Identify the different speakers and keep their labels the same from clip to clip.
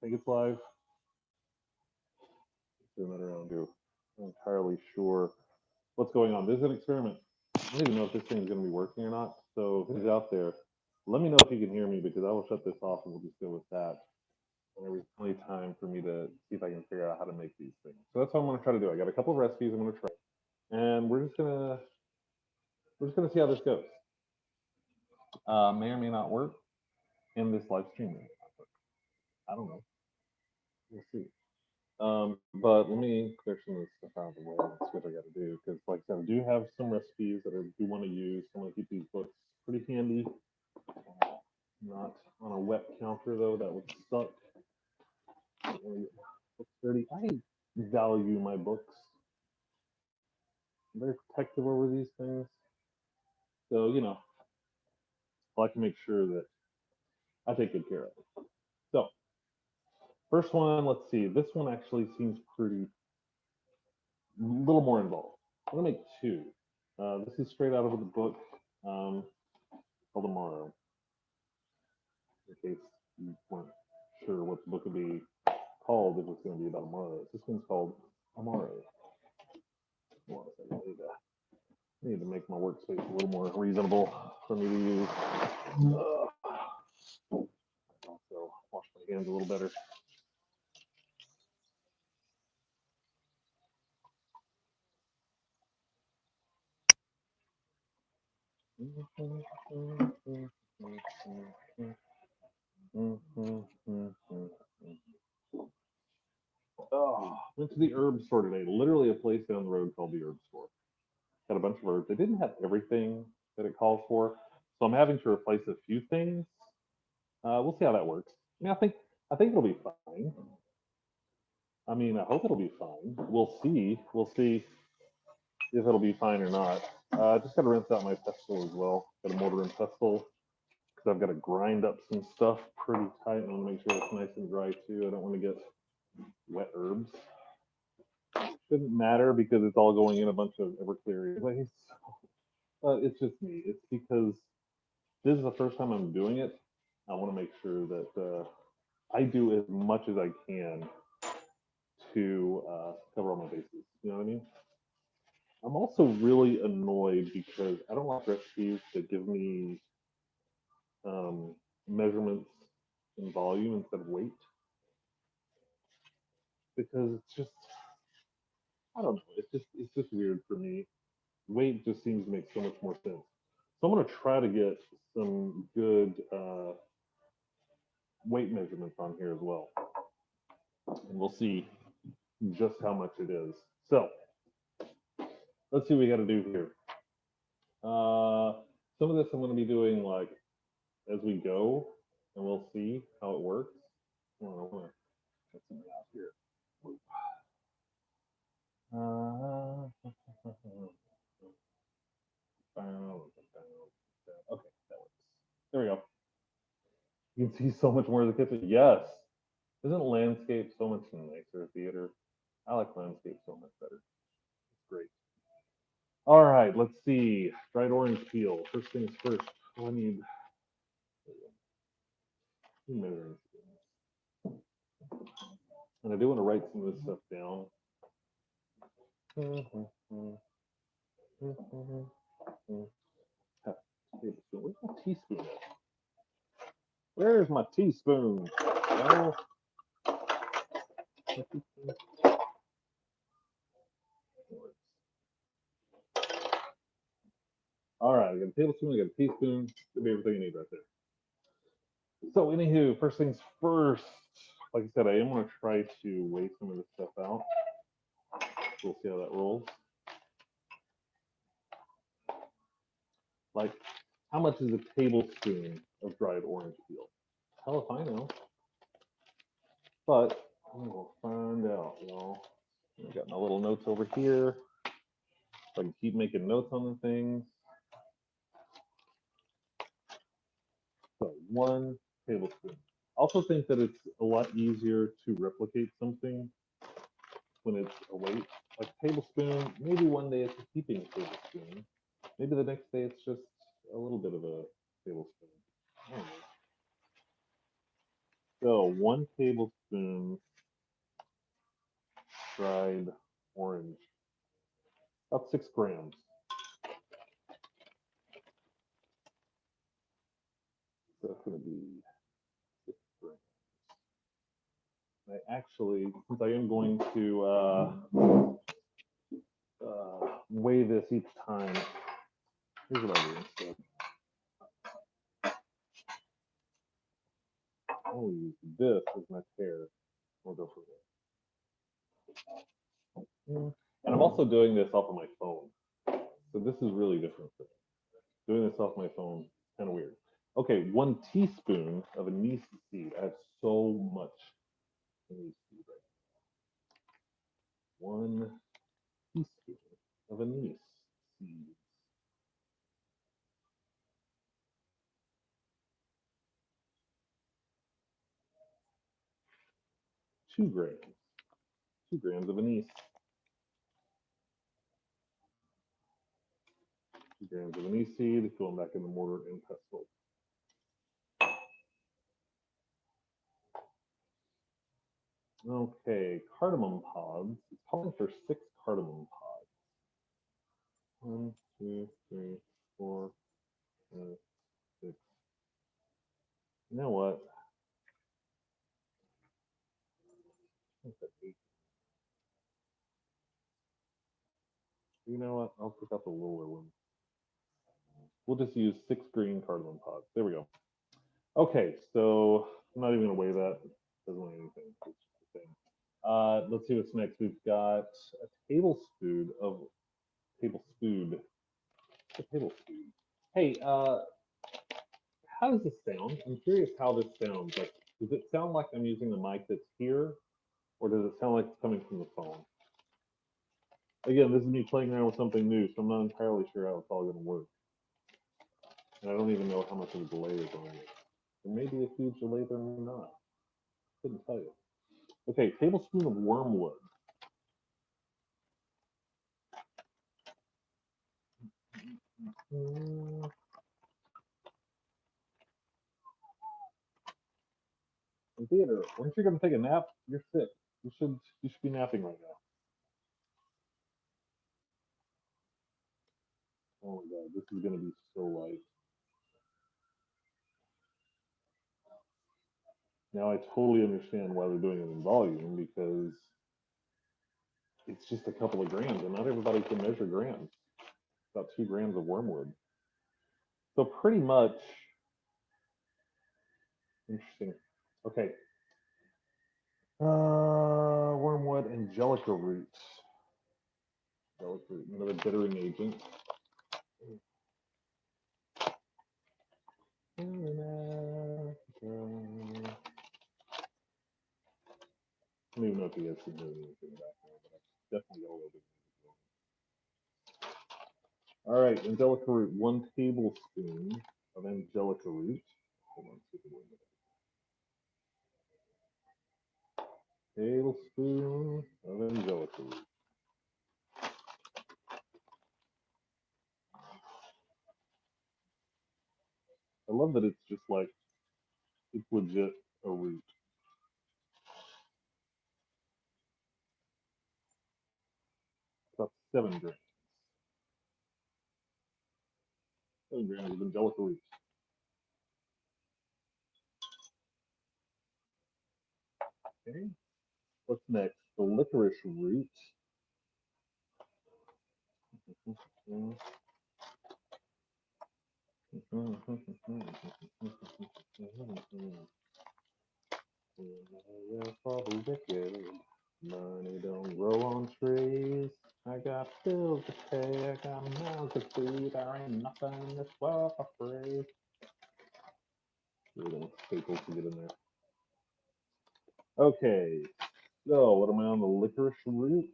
Speaker 1: think it's live. Doing that around too. I'm not entirely sure what's going on. This is an experiment. I don't even know if this thing is going to be working or not. So if it's out there, let me know if you can hear me because I will shut this off and we'll just go with that. And there was plenty of time for me to see if I can figure out how to make these things. So that's what I'm going to try to do. I got a couple of recipes I'm going to try, and we're just gonna see how this goes. May or may not work in this live stream. I don't know. We'll see. But let me clear some of this stuff out of the way and see what I got to do. Because, like I said, I do have some recipes that I do want to use. I want to keep these books pretty handy. Not on a wet counter, though. That would suck. Books dirty. I value my books. I'm very protective over these things. So, I like to make sure that I take good care of it. So, first one, let's see. This one actually seems pretty, a little more involved. I'm gonna make two. This is straight out of the book um, called Amaro, in case you weren't sure what the book would be called if it's going to be about Amaro. This one's called Amaro. Hold on a second. I need to make my workspace a little more reasonable for me to use. Also, wash my hands a little better. Oh, went to the herb store today. Literally a place down the road called the herb store. Got a bunch of herbs. They didn't have everything that it calls for, so I'm having to replace a few things. We'll see how that works. I mean, I think it'll be fine. I mean, I hope it'll be fine. We'll see. We'll see if it'll be fine or not. Just got to rinse out my pestle as well. Got a mortar and pestle because I've got to grind up some stuff pretty tight. I want to make sure it's nice and dry too. I don't want to get wet herbs. Shouldn't matter because it's all going in a bunch of Everclear anyways. It's just me. It's because this is the first time I'm doing it. I want to make sure that I do as much as I can to cover all my bases. You know what I mean? I'm also really annoyed because I don't like recipes that give me um, measurements in volume instead of weight because it's just I don't know. It's just weird for me. Weight just seems to make so much more sense. So I'm gonna try to get some good weight measurements on here as well, and we'll see just how much it is. So let's see what we got to do here. Some of this I'm going to be doing like as we go, and we'll see how it works. Hold on, I want to check something out here. Okay, that works. There we go. You can see so much more of the kitchen. Yes. Isn't landscape so much nicer theater? I like landscape so much better. It's great. All right, let's see. Dried orange peel. First things first. Oh, I need measuring spoons. And I do want to write some of this stuff down. Where's my teaspoon? Where's my teaspoon? Well, all right, I got a tablespoon, I got a teaspoon. Should be everything you need right there. So, anywho, first things first. Like I said, I am going to try to weigh some of this stuff out. We'll see how that rolls. Like, how much is a tablespoon of dried orange peel? Hell if I know. But we'll find out, y'all. I got my little notes over here. So I can keep making notes on the things. So 1 tablespoon. I also think that it's a lot easier to replicate something when it's a weight. Like a tablespoon, maybe one day it's a heaping tablespoon. Maybe the next day it's just a little bit of a tablespoon. I don't know. So 1 tablespoon dried orange, about 6 grams. So that's going to be 6 grams. I actually, since I am going to weigh this each time, here's what I'll do instead. I'll use this as my pair. We'll go for this. And I'm also doing this off of my phone. So this is really different for me. Doing this off my phone, kind of weird. Okay, 1 teaspoon of anise seed. I have so much anise seed right now. 1 teaspoon of anise seeds. 2 grams. 2 grams of anise. 2 grams of anise seed. Going back in the mortar and pestle. Okay, cardamom pods. It's calling for 6 cardamom pods. 1, 2, 3, 4, 5, 6. You know what? You know what? I'll pick up the lower one. We'll just use 6 green cardamom pods. There we go. Okay, so I'm not even gonna weigh that. It doesn't weigh anything. It's just the same. Let's see what's next. We've got a tablespoon. A tablespoon. Hey, how does this sound? I'm curious how this sounds. Like, does it sound like I'm using the mic that's here, or does it sound like it's coming from the phone? Again, this is me playing around with something new, so I'm not entirely sure how it's all going to work. And I don't even know how much of a delay is on it. There may be a huge delay, there may not. Couldn't tell you. Okay, tablespoon of wormwood. In theater, once you're going to take a nap, you're sick. You should be napping right now. Oh my god, this is going to be so light. Now I totally understand why they're doing it in volume because it's just a couple of grams, and not everybody can measure grams. About 2 grams of wormwood. So pretty much interesting. Okay. Wormwood, angelica root. Angelica root, another bittering agent. I don't even know if you guys can hear anything back there, but I definitely got a little bit. All right, angelica root, 1 tablespoon of angelica root. Hold on, see if tablespoon of angelica root. I love that it's just like, it's legit a root. About 7 grams. 7 grams of angelica root. Okay. What's next? The licorice root. For the wicked, money don't grow on trees. I got bills to pay, I got mouths to feed. There ain't nothing in this world for free. Little staples to get in there. Okay, so what am I on the licorice root?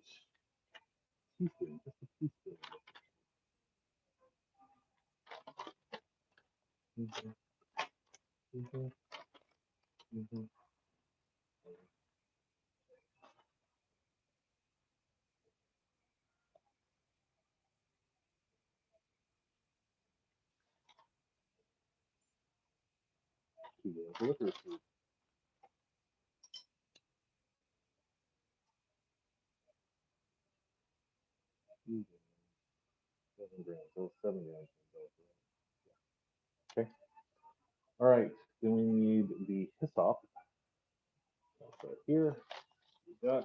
Speaker 1: Teaspoon, just a teaspoon. Licorice root. 7 grams. So 7 grams. Okay. All right. Then we need the hyssop. That's right here. We got.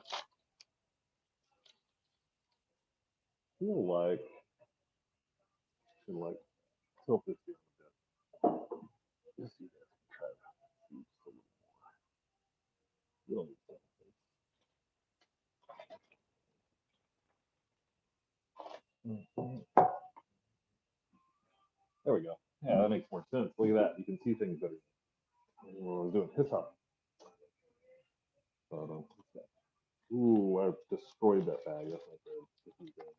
Speaker 1: Feel like tilt this down a bit. Just so you guys can try that. Just a little more. You don't need something. There we go. Yeah, that makes more sense. Look at that. You can see things better. When we're doing hyssop. Ooh, I've destroyed that bag. That's not good. This is good.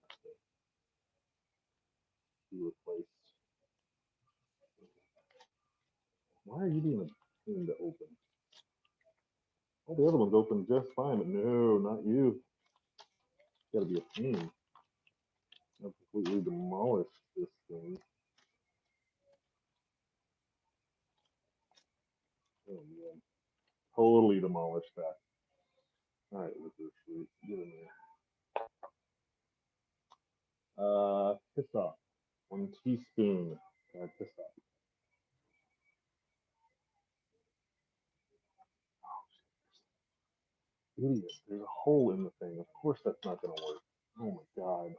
Speaker 1: Be replaced. Why are you being a pain to open? All the other ones open just fine, but no, not you. Got to be a pain. I've completely demolished this thing. Oh man, totally demolished that. All right, let's just get in there. Hyssop, 1 teaspoon. Hyssop. Idiot, there's a hole in the thing. Of course that's not gonna work. Oh my god.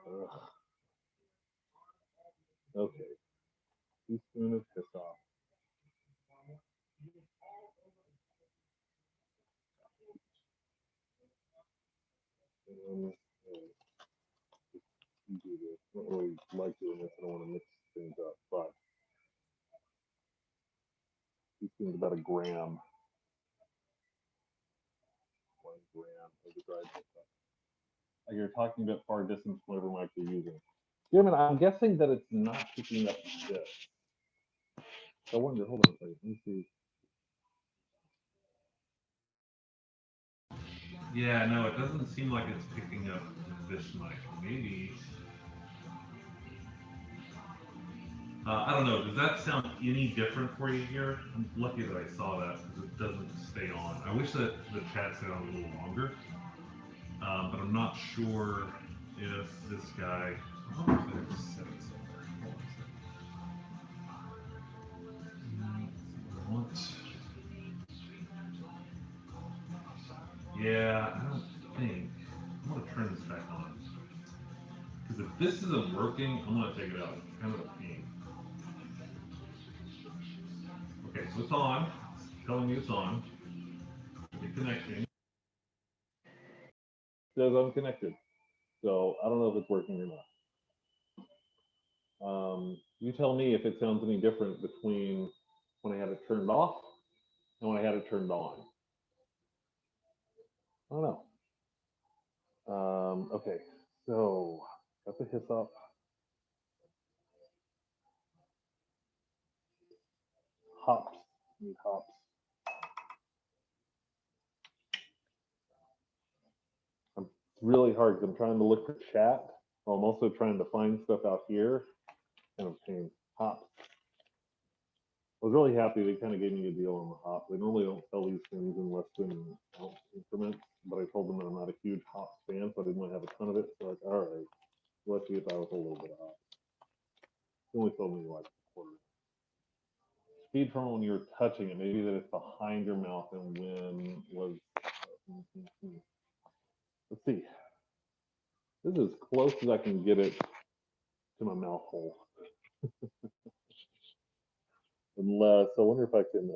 Speaker 1: Ugh. Okay, teaspoon of hyssop. And do this. I don't really like doing this. I don't want to mix things up, but teaspoon's about a gram. 1 gram of the dried hyssop. Like you're talking about far distance from whatever mic you're using. Yeah, I'm guessing that it's not picking up this. I wonder, hold on a second. Let me see. Yeah, no, it doesn't seem like it's picking up this mic. Maybe. I don't know. Does that sound any different for you here? I'm lucky that I saw that because it doesn't stay on. I wish that the chat stayed on a little longer, but I'm not sure if this guy. I wonder if I just set it somewhere. Hold on a second. Yeah, I don't think. I'm gonna turn this back on. Because if this isn't working, I'm gonna take it out. It's kind of a pain. Okay, so it's on. It's telling me it's on. It's connecting. It says I'm connected. So I don't know if it's working or not. You tell me if it sounds any different between when I had it turned off and when I had it turned on. I don't know. Okay, so got the hyssop. Hops. Need hops. It's really hard because I'm trying to look for chat. While I'm also trying to find stuff out here. Kind of pain. Hops. I was really happy they kind of gave me a deal on the hop. They normally don't sell these things in less than ounce increments, but I told them that I'm not a huge hops fan, so I didn't want to have a ton of it. So like, all right, let's see if I was a little bit of hops. They only told me like a quarter. Speed from when you're touching it, maybe that it's behind your mouth and when was. Let's see. This is as close as I can get it to my mouth hole. Unless I wonder if I can.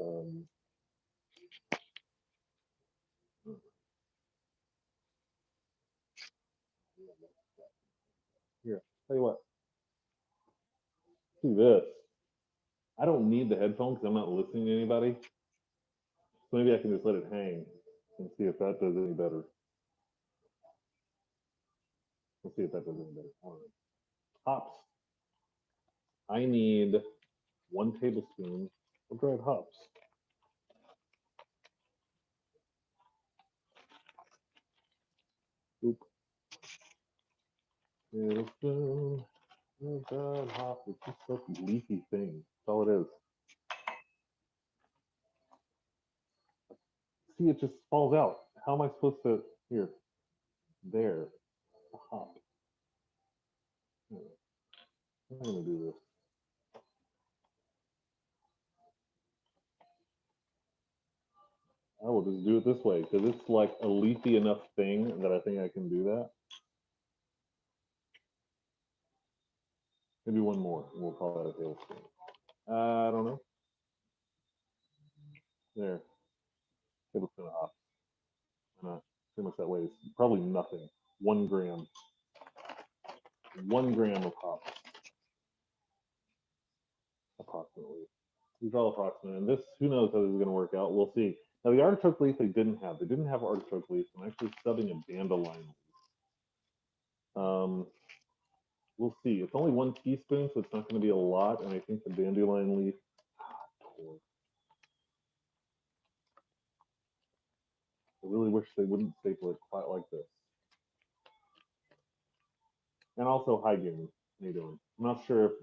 Speaker 1: Here, tell you what. See this. I don't need the headphones because I'm not listening to anybody. So maybe I can just let it hang and see if that does any better. Let's see if that does any better. All right. Hops. I need 1 tablespoon of dried hops. Oop. Tablespoon of dried hops. It's just such a leafy thing. That's all it is. See, it just falls out. How am I supposed to here? There. Hop. Here. I'm gonna do this. I will just do it this way because it's like a leafy enough thing that I think I can do that. Maybe one more. We'll call that a tailspin. I don't know. There. Tablespoon of hops. Why not? Pretty much that weighs probably nothing. 1 gram. 1 gram of hops, approximately. These are all approximate. And this, who knows how this is going to work out. We'll see. Now, the artichoke leaf they didn't have. They didn't have artichoke leaf. I'm actually stubbing a dandelion leaf. We'll see. It's only 1 teaspoon, so it's not going to be a lot. And I think the dandelion leaf. I really wish they wouldn't staple it quite like this. And also, hi, Jamie. How you doing? I'm not sure if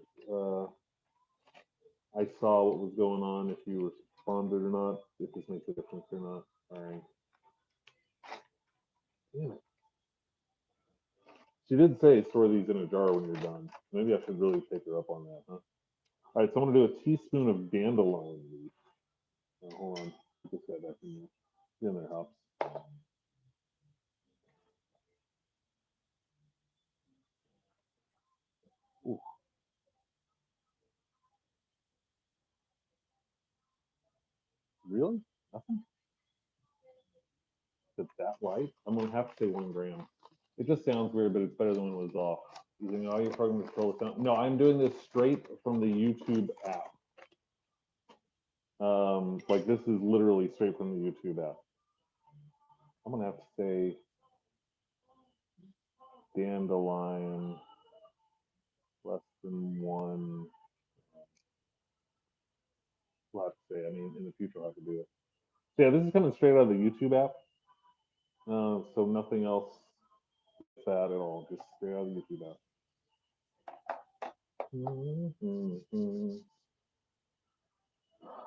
Speaker 1: I saw what was going on, if you responded or not, if this makes a difference or not. All right. Damn it. She did say store these in a jar when you're done. Maybe I should really take her up on that, huh? All right, so I'm gonna do a teaspoon of dandelion leaf. Now, hold on, put this guy back in there. Get in there, Hops. Ooh, really? Nothing? It's that light? I'm gonna have to say 1 gram. It just sounds weird, but it's better than when it was off. Using audio program to scroll it down. No, I'm doing this straight from the YouTube app. Like this is literally straight from the YouTube app. I'm gonna have to say dandelion less than one. We'll have to say. I mean, in the future, I'll have to do it. So yeah, this is coming straight out of the YouTube app. So nothing else with that at all. Just straight out of the YouTube app.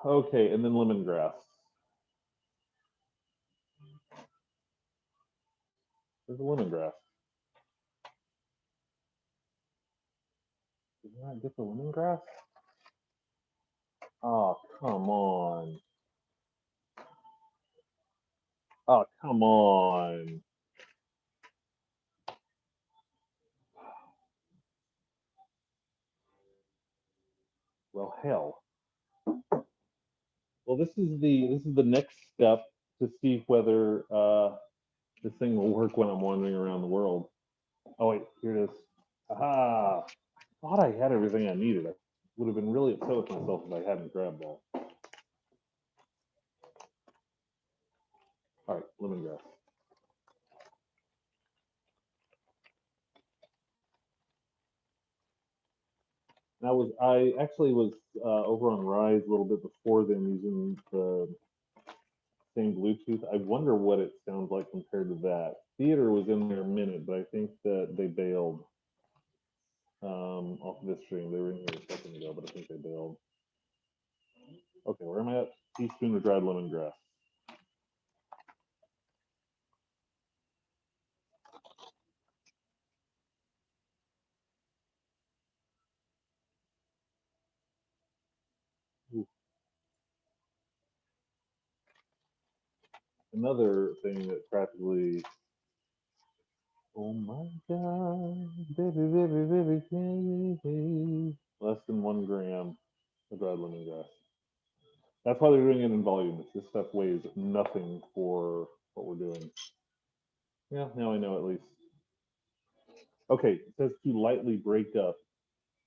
Speaker 1: Okay, and then lemongrass. There's a lemongrass. Did I not get the lemongrass? Oh, come on. Oh, come on. Well, hell. Well, this is the next step to see whether this thing will work when I'm wandering around the world. Oh wait, here it is. Aha! I thought I had everything I needed. I would have been really upset with myself if I hadn't grabbed that. All right, lemongrass. I actually was over on Rise a little bit before them using the same Bluetooth. I wonder what it sounds like compared to that. Theater was in there a minute, but I think that they bailed off of this stream. They were in here a second ago, but I think they bailed. Okay, where am I at? Teaspoon of dried lemongrass. Ooh. Another thing that practically. Oh my god, baby, baby, baby, baby. Less than 1 gram of dried lemongrass. That's why they're doing it in volume. This stuff weighs nothing for what we're doing. Yeah, now I know at least. Okay, it says to lightly break up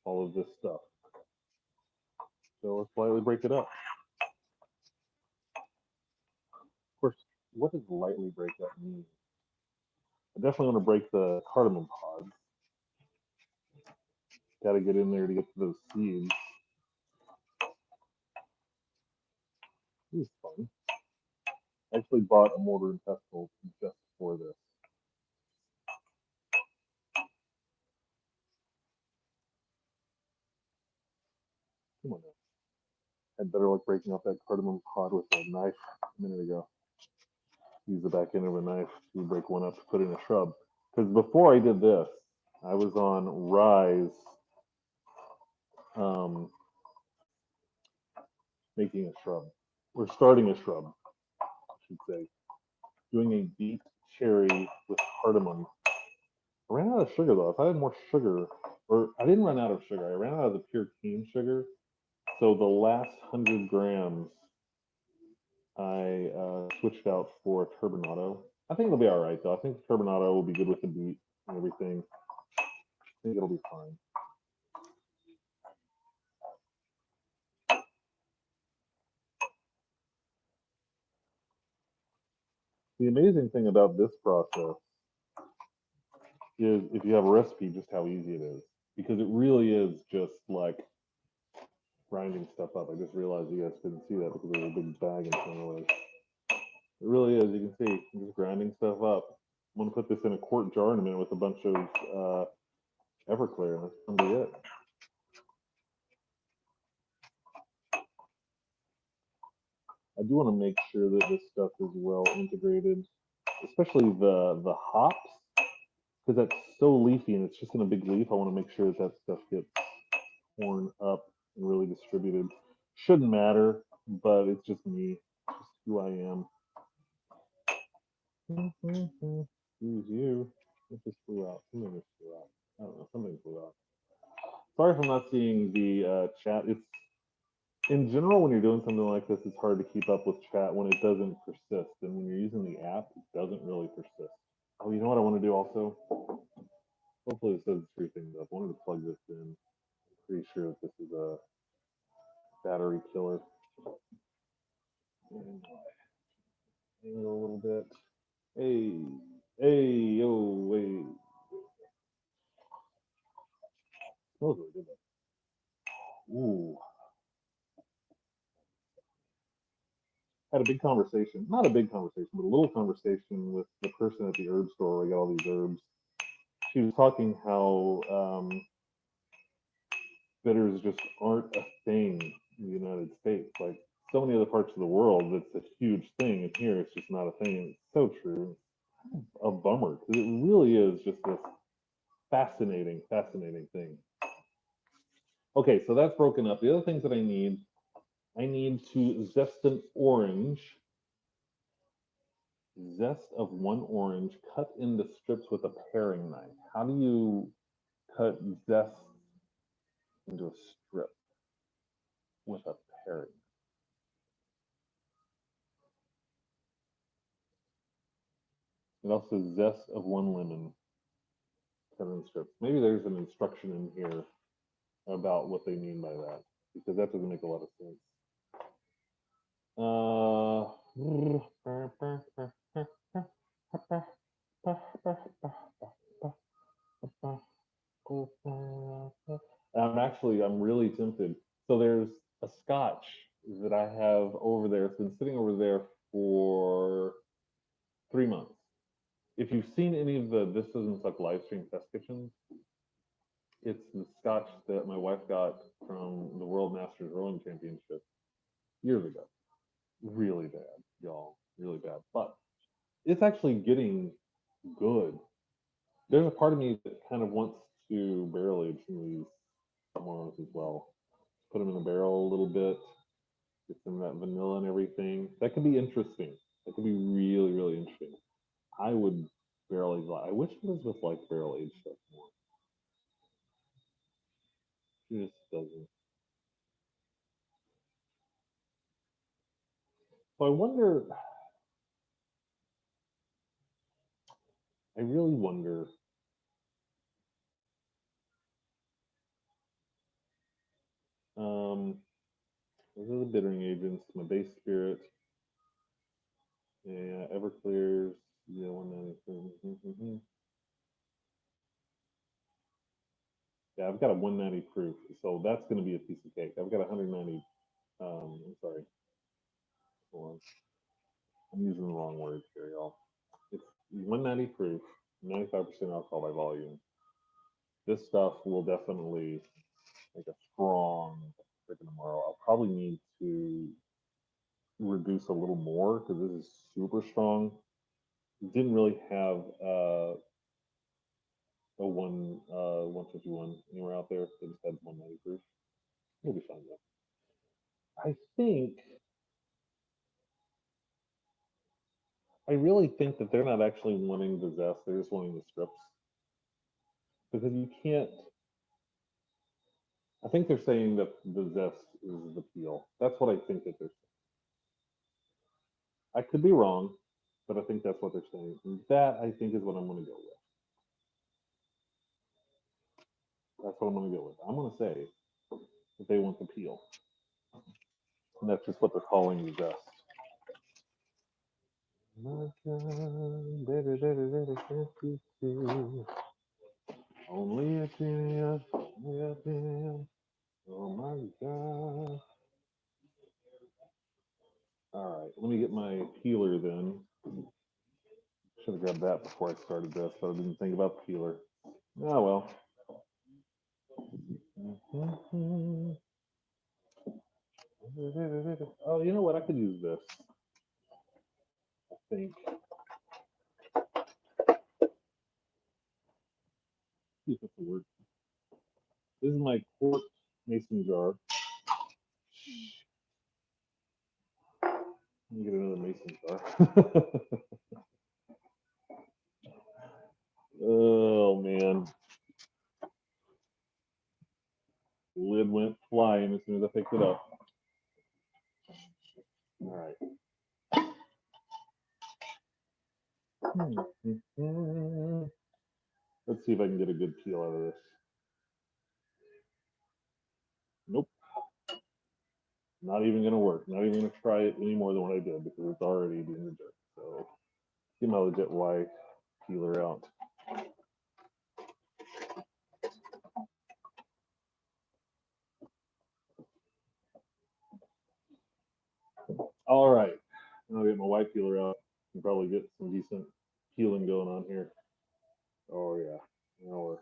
Speaker 1: all of this stuff. So let's lightly break it up. Of course, what does lightly break up mean? I definitely want to break the cardamom pods. Got to get in there to get to those seeds. This is fun. I actually bought a mortar and pestle just for this. Come on now. I'd better like breaking off that cardamom pod with a knife a minute ago. use the back end of a knife to break one up to put in a shrub. Because before I did this, I was on Rise, um, making a shrub, or starting a shrub, I should say, doing a beet cherry with cardamom. I ran out of sugar though. If I had more sugar, or I didn't run out of sugar, I ran out of the pure cane sugar. So the last 100 grams, I switched out for turbinado. I think it'll be all right though. I think the turbinado will be good with the beet and everything. I think it'll be fine. The amazing thing about this process is if you have a recipe, just how easy it is. Because it really is just like grinding stuff up. I just realized you guys couldn't see that because there's a big bag in front of us. It really is. You can see I'm just grinding stuff up. I'm gonna put this in a quart jar in a minute with a bunch of Everclear, and that's gonna be it. I do want to make sure that this stuff is well integrated, especially the hops, because that's so leafy and it's just in a big leaf. I want to make sure that that stuff gets torn up and really distributed. Shouldn't matter, but it's just me, just who I am. Excuse you. It just flew out. Something just flew out. I don't know. Something flew out. Sorry if I'm not seeing the chat. It's in general when you're doing something like this, it's hard to keep up with chat when it doesn't persist, and when you're using the app, it doesn't really persist. Oh, you know what I want to do also? Hopefully this doesn't screw things up. I wanted to plug this in. Pretty sure that this is a battery killer. And hang it a little bit. Hey, hey, yo, hey. Smells really good though. Ooh. Had a big conversation, not a big conversation, but a little conversation with the person at the herb store where I got all these herbs. She was talking how bitters just aren't a thing in the United States. Like so many other parts of the world, it's a huge thing, and here it's just not a thing. And it's so true. A bummer because it really is just this fascinating, fascinating thing. Okay, so that's broken up. The other things that I need to zest an orange, zest of one orange, cut into strips with a paring knife. How do you cut zest into a strip with a paring? It also says zest of one lemon, cut in strips. Maybe there's an instruction in here about what they mean by that, because that doesn't make a lot of sense. I'm really tempted. So there's a scotch that I have over there. It's been sitting over there for 3 months. If you've seen any of the This Doesn't Suck live stream test kitchens, it's the scotch that my wife got from the World Masters Rowing Championship years ago. Really bad, y'all. Really bad. But it's actually getting good. There's a part of me that kind of wants to barrel age some of these tomorrows as well. Put them in the barrel a little bit, get some of that vanilla and everything. That could be interesting. That could be really, really interesting. I would barrel age. I wish Elizabeth liked barrel age stuff more. She just doesn't. So I wonder. I really wonder. Um, those are the bittering agents. My base spirit. Yeah, Everclear's. Yeah, 190. Yeah, I've got a 190 proof, so that's going to be a piece of cake. I've got a 190. I'm sorry. Hold on. I'm using the wrong words here, y'all. It's 190 proof, 95% alcohol by volume. This stuff will definitely make a strong freaking tomorrow. I'll probably need to reduce a little more because this is super strong. Didn't really have a 151 anywhere out there. They just had 190 proof. We'll be fine though. I really think that they're not actually wanting the zest, they're just wanting the strips. Because you can't, I think they're saying that the zest is the peel. That's what I think that they're saying. I could be wrong, but I think that's what they're saying. And that I think is what I'm going to go with. That's what I'm going to go with. I'm going to say that they want the peel. And that's just what they're calling the zest. My God, baby, baby, baby, can't you see? Only a genius, only a genius. Oh my God. All right, let me get my peeler then. Should have grabbed that before I started this, but I didn't think about the peeler. Oh well. Oh, you know what? I could use this. I think. See if that's a word. This is my quart mason jar. Let me get another mason jar. Oh man. The lid went flying as soon as I picked it up. All right. Let's see if I can get a good peel out of this. Nope. Not even going to work. Not even going to try it any more than what I did because it's already being rejected. So get my legit Y peeler out. All right. I'll get my Y peeler out and probably get some decent peeling going on here. Oh yeah. Now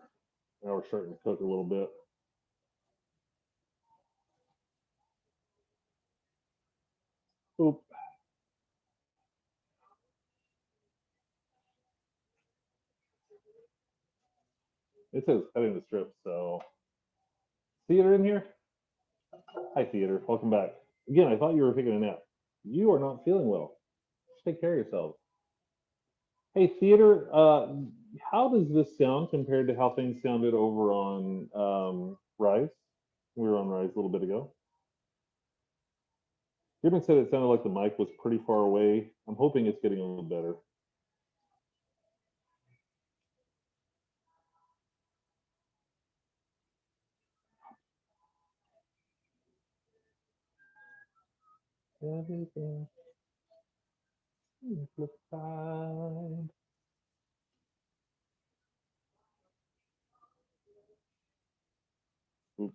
Speaker 1: we're starting to cook a little bit. Oop. It says cutting the strips, so Theater in here? Hi Theater, welcome back. Again, I thought you were taking a nap. You are not feeling well. Just take care of yourself. Hey Theater, how does this sound compared to how things sounded over on Rise? We were on Rise a little bit ago. Gibbon said it sounded like the mic was pretty far away. I'm hoping it's getting a little better. Everything looks fine. Oops.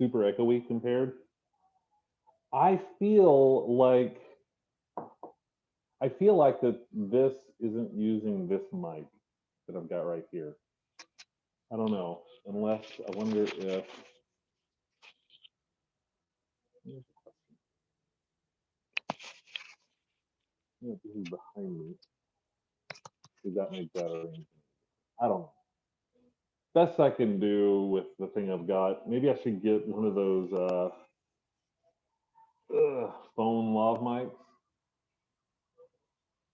Speaker 1: Super echoey compared. I feel like that this isn't using this mic that I've got right here. I don't know, unless I wonder if this is behind me. Does that make that arrangement? I don't know. Best I can do with the thing I've got. Maybe I should get one of those phone lav mics.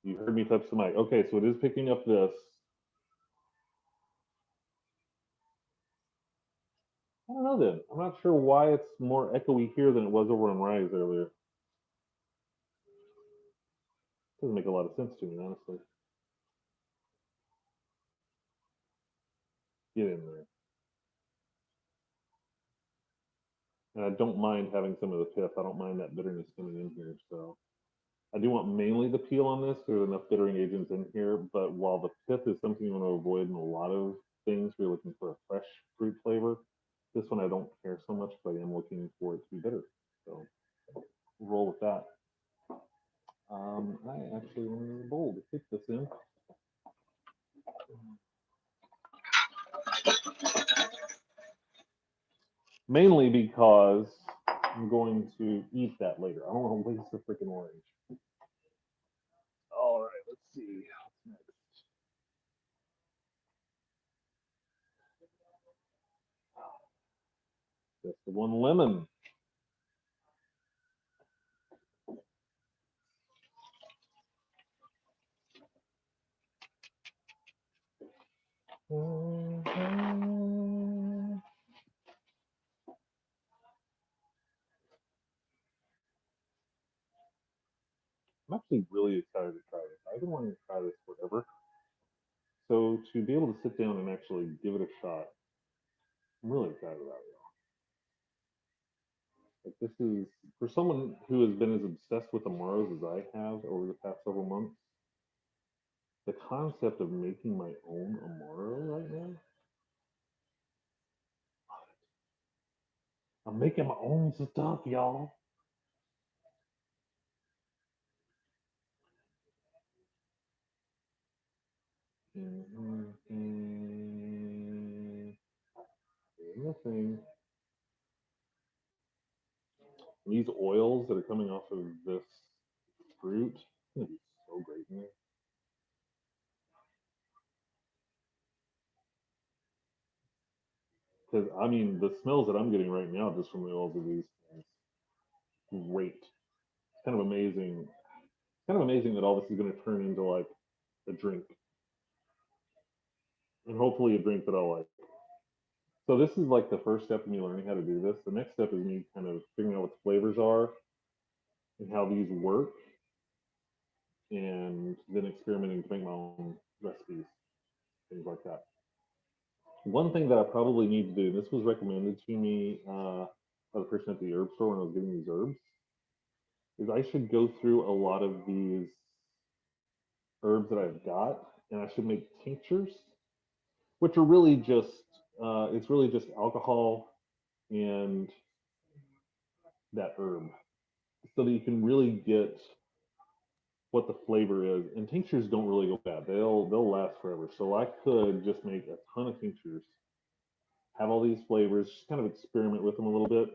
Speaker 1: You heard me touch the mic. Okay, so it is picking up this. I don't know then. I'm not sure why it's more echoey here than it was over on Rise earlier. Doesn't make a lot of sense to me, honestly. Get in there. And I don't mind having some of the pith. I don't mind that bitterness coming in here. So I do want mainly the peel on this. There's enough bittering agents in here. But while the pith is something you want to avoid in a lot of things, you're looking for a fresh fruit flavor. This one I don't care so much, but I am looking for it to be bitter. So we'll roll with that. I actually wanted a bowl to stick this in. Mainly because I'm going to eat that later. I don't want to waste the freaking orange. All right, let's see. What's next? Just the one lemon. I'm actually really excited to try this. I've been wanting to try this forever. So to be able to sit down and actually give it a shot, I'm really excited about it. Like this is for someone who has been as obsessed with amaros as I have over the past several months. The concept of making my own amaro right now, I'm making my own stuff, y'all. Nothing. These oils that are coming off of this fruit, it's gonna be so great in there. Because I mean, the smells that I'm getting right now just from the oils of these things, great. It's kind of amazing. Kind of amazing that all this is going to turn into like a drink, and hopefully a drink that I'll like. So this is like the first step in me learning how to do this. The next step is me kind of figuring out what the flavors are and how these work, and then experimenting to make my own recipes, things like that. One thing that I probably need to do, and this was recommended to me by the person at the herb store when I was getting these herbs, is I should go through a lot of these herbs that I've got, and I should make tinctures, which are really just it's really just alcohol and that herb, so that you can really get what the flavor is. And tinctures don't really go bad; they'll last forever. So I could just make a ton of tinctures, have all these flavors, just kind of experiment with them a little bit,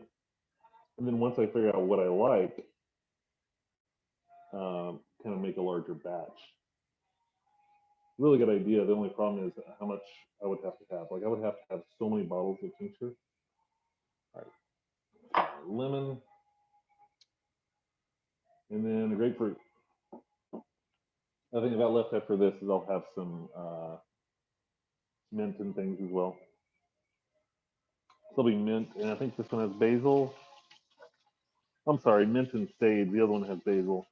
Speaker 1: and then once I figure out what I like, kind of make a larger batch. Really good idea. The only problem is how much I would have to have. Like I would have to have so many bottles of tincture. All right, lemon, and then a grapefruit. I think about left after this is I'll have some mint and things as well. So there'll be mint, and I think this one has basil. I'm sorry, mint and sage. The other one has basil.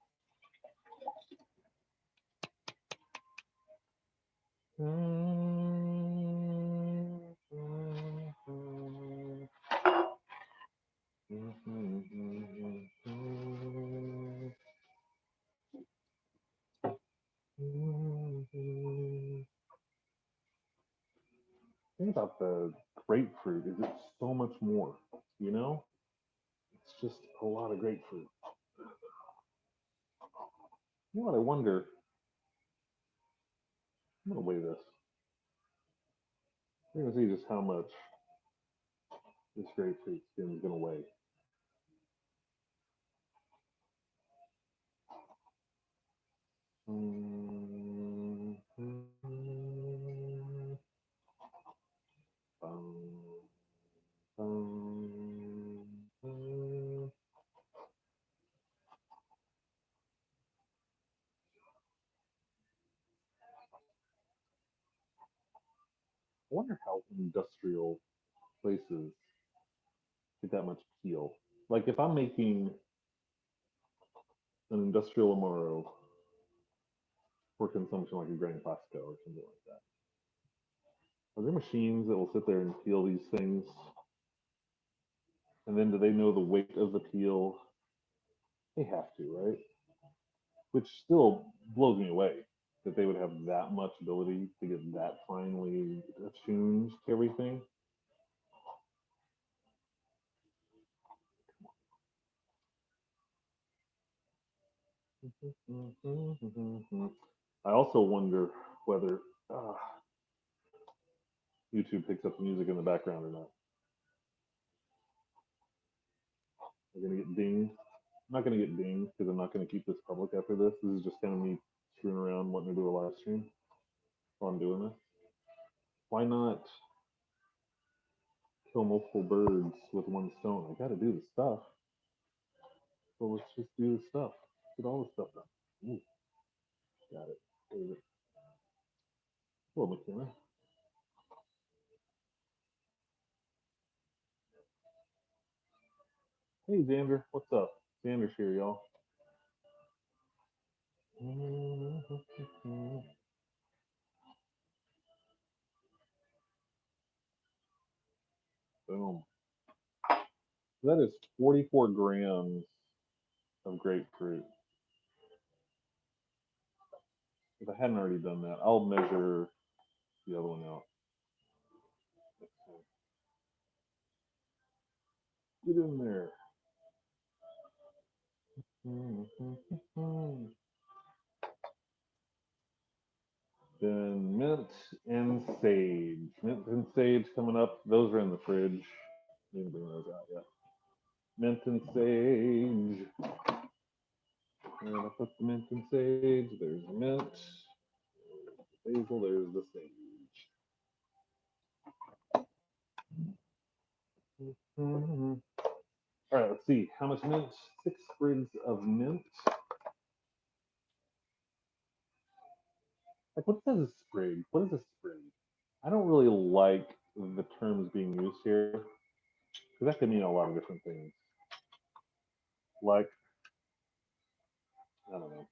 Speaker 1: The thing about the grapefruit is it's so much more, you know? It's just a lot of grapefruit. You know what? I wonder. I'm gonna weigh this. We're gonna see just how much this grapefruit skin is gonna weigh. Mm, I wonder how industrial places get that much peel. Like if I'm making an industrial amaro for consumption, like a Grand Classico or something like that, are there machines that will sit there and peel these things? And then do they know the weight of the peel? They have to, right? Which still blows me away that they would have that much ability to get that finely attuned to everything. I also wonder whether YouTube picks up the music in the background or not. I'm gonna get dinged. I'm not gonna get dinged because I'm not gonna keep this public after this. This is just kind of me screwing around, wanting to do a live stream while I'm doing this. Why not kill multiple birds with one stone? I gotta do the stuff. So let's just do the stuff. Get all the stuff done. Ooh, got it. Where is it? Hello, McKenna. Hey, Xander. What's up? Xander's here, y'all. Boom. That is 44 grams of grapefruit. If I hadn't already done that, I'll measure the other one out. Get in there. Then mint and sage. Mint and sage coming up. Those are in the fridge. Didn't bring those out yet. Mint and sage. And I put the mint and sage. There's the mint. Basil. There's the sage. All right, let's see. How much mint? 6 sprigs of mint. Like, what says a sprig? What is a sprig? I don't really like the terms being used here because that could mean a lot of different things. Like, I don't know.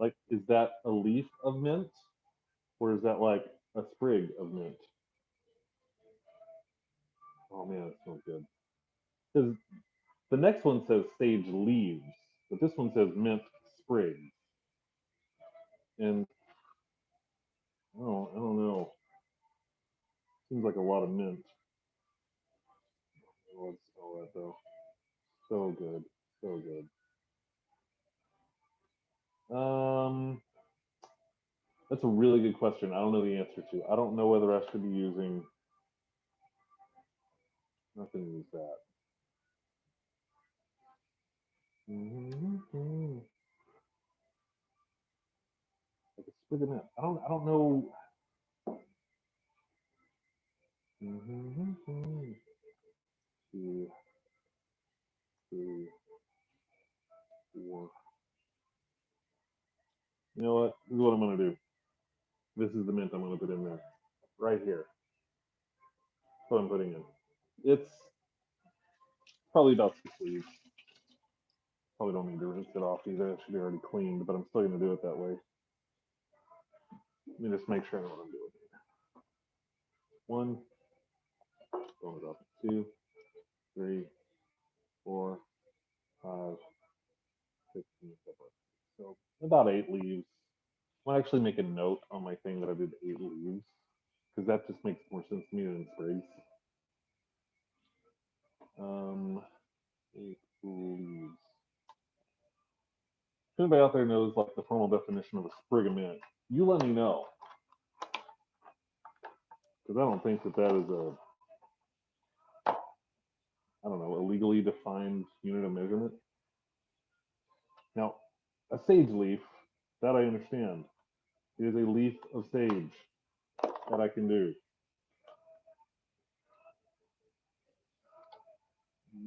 Speaker 1: Like, is that a leaf of mint, or is that like a sprig of mint? Oh man, that smells good. Because the next one says sage leaves, but this one says mint sprigs, and I don't know. Seems like a lot of mint. Oh, let's smell that though. So good, so good. That's a really good question. I don't know the answer to. I don't know whether I should be using. I'm not going to use that. Mm-hmm. Like a sprig of mint. I don't. I don't know. Mm-hmm. Two, three, four. You know what? This is what I'm going to do. This is the mint I'm going to put in there. Right here. That's what I'm putting in. It's probably about 6 leaves. Probably don't need to rinse it off either. It should be already cleaned, but I'm still going to do it that way. Let me just make sure I know what I'm doing. One, going it up. 2, 3, 4, 5, 6, and 7. So about 8 leaves. I'll actually make a note on my thing that I did 8 leaves because that just makes more sense to me than sprigs. 8 leaves. If anybody out there knows like the formal definition of a sprig of mint, you let me know because I don't think that that is a, I don't know, a legally defined unit of measurement. Now, a sage leaf, that I understand. It is a leaf of sage that I can do.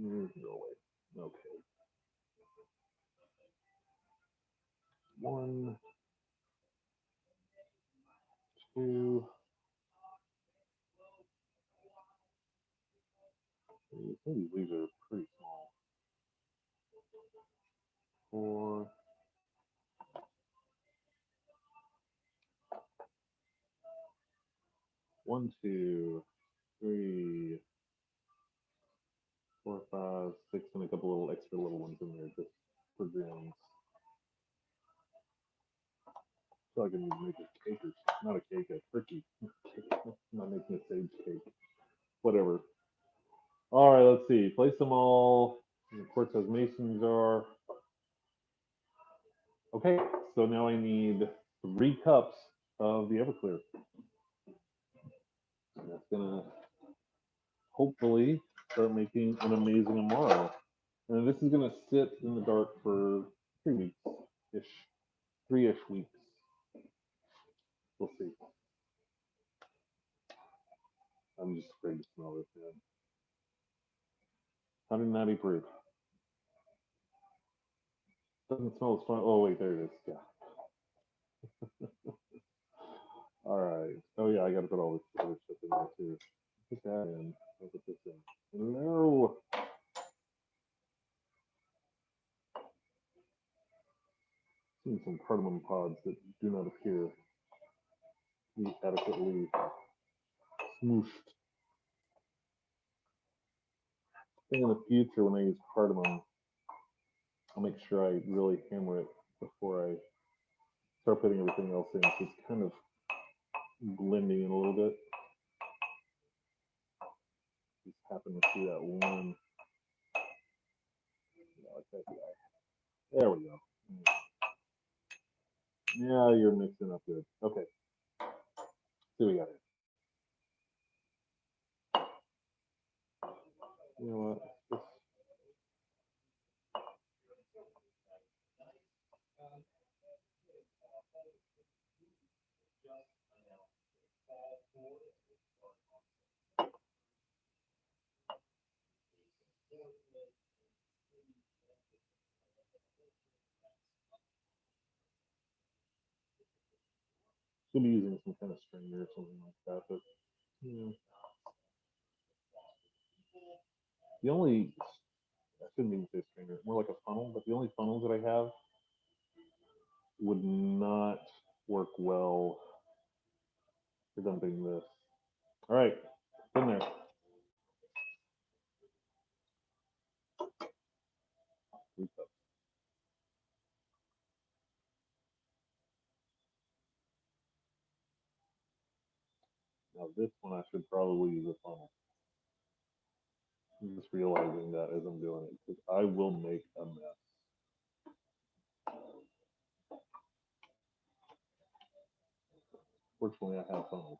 Speaker 1: Go away. Okay. 1, 2, 3. Some of these leaves are pretty small. 4. 1, 2, 3, 4, 5, 6, and a couple little extra little ones in there just for grams. So I can make a cake or not a cake, a turkey. I'm not making a sage cake. Whatever. All right, let's see. Place them all in the quartz size mason jar. Okay, so now I need 3 cups of the Everclear. And that's gonna hopefully start making an amazing amaro. And this is going to sit in the dark for 3 weeks ish, 3-ish weeks. We'll see. I'm just afraid to smell this, man. 190 proof. Doesn't smell as strong. Oh, wait, there it is. Yeah. All right. Oh, yeah, I got to put all this other stuff in there, too. Put that in. I'll put this in. No. Seeing some cardamom pods that do not appear to be adequately smooshed. I think in the future, when I use cardamom, I'll make sure I really hammer it before I start putting everything else in. So it's kind of blending in a little bit. Just happen to see that one. Yeah, like that guy. There we go. Yeah, you're mixing up good. Okay. See what we got here. You know what? Just should be using some kind of strainer or something like that. But yeah, the only I shouldn't even say strainer, more like a funnel. But the only funnels that I have would not work well for dumping this. All right, in there. Now this one I should probably use a funnel. I'm just realizing that as I'm doing it because I will make a mess. Fortunately, I have funnels.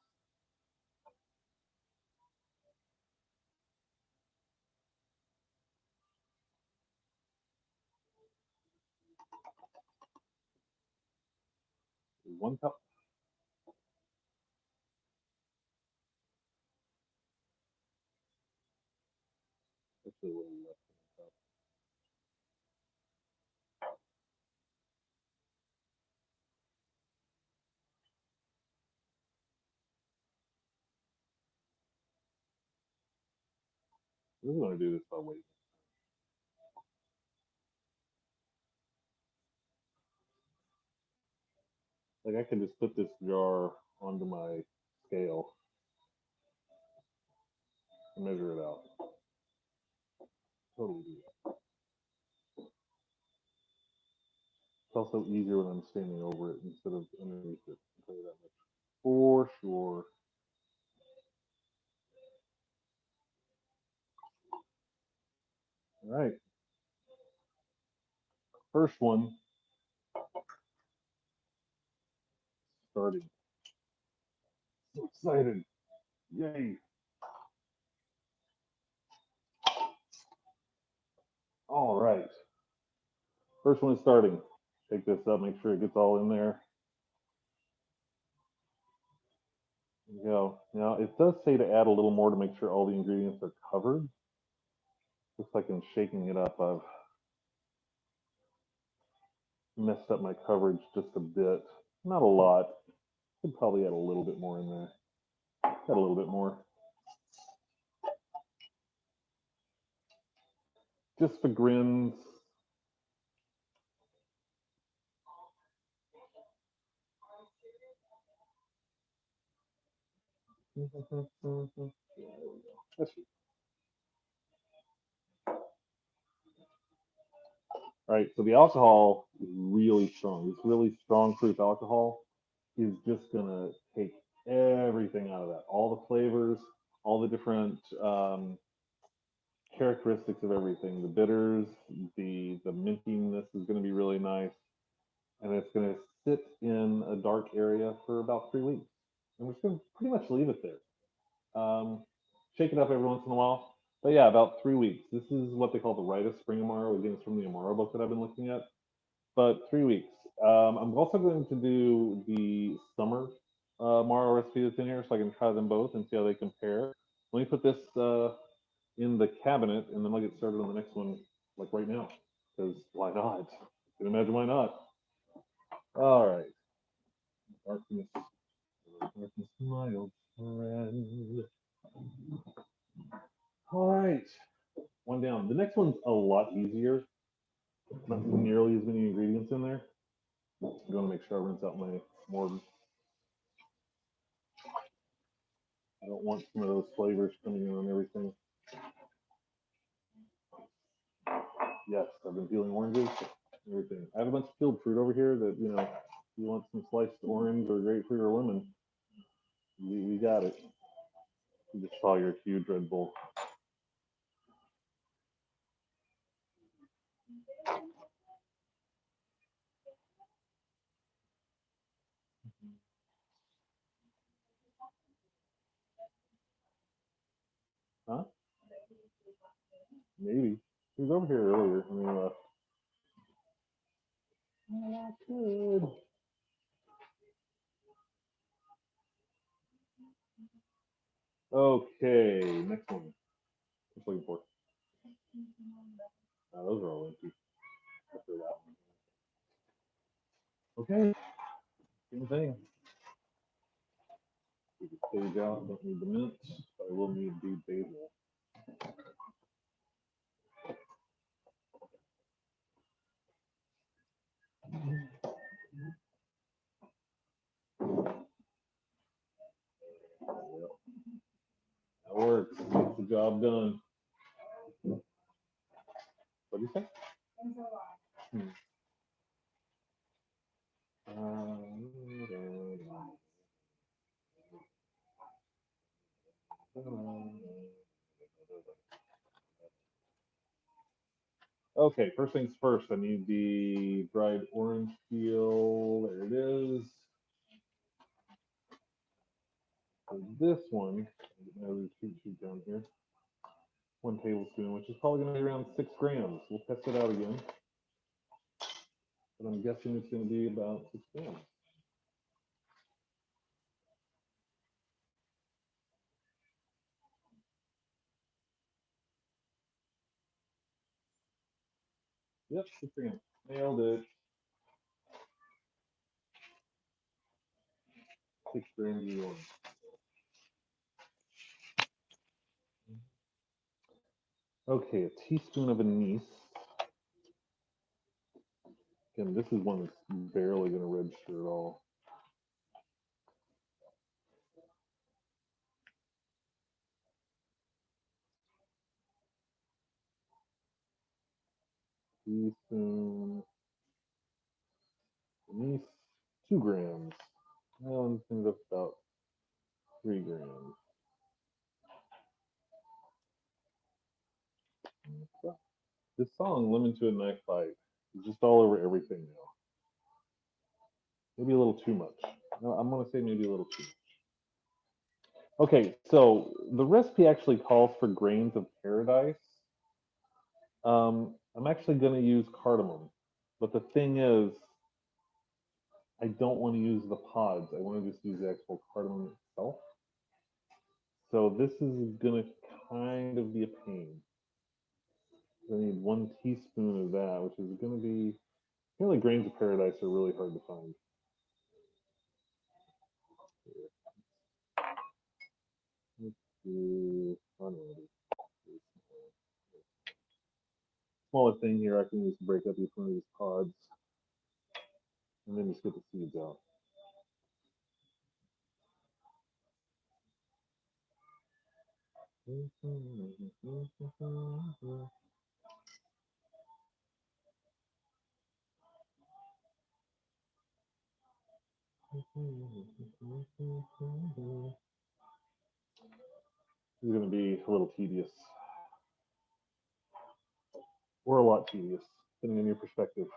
Speaker 1: One cup. Actually, a little less than a cup. We're going to do this by weight. Like I can just put this jar onto my scale and measure it out. Totally do that. It's also easier when I'm standing over it instead of underneath it. I'll tell you that much. For sure. All right. First one starting. So excited. Yay. All right. First one is starting. Take this up, make sure it gets all in there. There you go. Now it does say to add a little more to make sure all the ingredients are covered. Looks like in shaking it up, I've messed up my coverage just a bit. Not a lot. Could probably add a little bit more in there. Add a little bit more. Just for grins. All right, so the alcohol is really strong. This really strong proof alcohol is just gonna take everything out of that. All the flavors, all the different characteristics of everything. The bitters, the mintiness is gonna be really nice, and it's gonna sit in a dark area for about 3 weeks, and we're just gonna pretty much leave it there. Shake it up every once in a while. But yeah, about 3 weeks. This is what they call the rite of spring amaro. Again, it's from the amaro book that I've been looking at. But 3 weeks. I'm also going to do the summer amaro recipe that's in here, so I can try them both and see how they compare. Let me put this in the cabinet, and then I'll get started on the next one, like right now. Because why not? You can imagine why not. All right. Darkness, darkness, my old friend. All right. One down. The next one's a lot easier. Not nearly as many ingredients in there. I'm going to make sure I rinse out my mortar. I don't want some of those flavors coming in on everything. Yes, I've been peeling oranges, everything. I have a bunch of peeled fruit over here that, if you want some sliced orange or grapefruit or lemon, you got it. You just saw your huge Red Bull. Huh? Maybe. He was over here earlier. I mean, good. Okay, next one. What's looking for? Those are all empty. After that one. Okay, same thing. We can stage out. Don't need the mint, but I will need the basil. Yep, that works. Gets the job done. What do you say? Hmm. Okay, first things first. I need the dried orange peel. There it is. For this one, get my other cheat sheet down here. 1 tablespoon, which is probably going to be around 6 grams. We'll test it out again. But I'm guessing it's going to be about 6 grams. Yep, 6 grams. Nailed it. 6 grams of orange. Okay, a teaspoon of anise. Again, this is one that's barely going to register at all. Teaspoon anise, 2 grams. Well, this thing's up about 3 grams. This song, Lemon to a Knife Fight, is just all over everything now. Maybe a little too much. No, I'm going to say maybe a little too much. Okay, so the recipe actually calls for grains of paradise. I'm actually going to use cardamom, but the thing is, I don't want to use the pods. I want to just use the actual cardamom itself. So this is going to kind of be a pain. I need 1 teaspoon of that, which is going to be, I feel like grains of paradise are really hard to find. Let's do, smallest thing here I can use to break up each one of these pods, and then just get the seeds out. This is going to be a little tedious, or a lot tedious, depending on your perspective.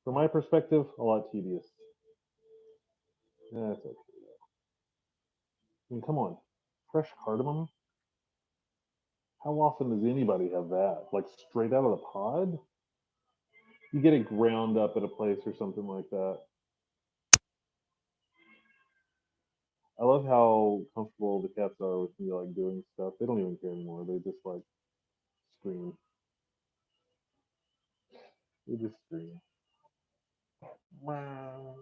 Speaker 1: From my perspective, a lot tedious. That's okay. I mean, come on, fresh cardamom. How often does anybody have that? Like straight out of the pod? You get it ground up at a place or something like that. I love how comfortable the cats are with me like doing stuff. They don't even care anymore. They just like scream. They just scream. Wow.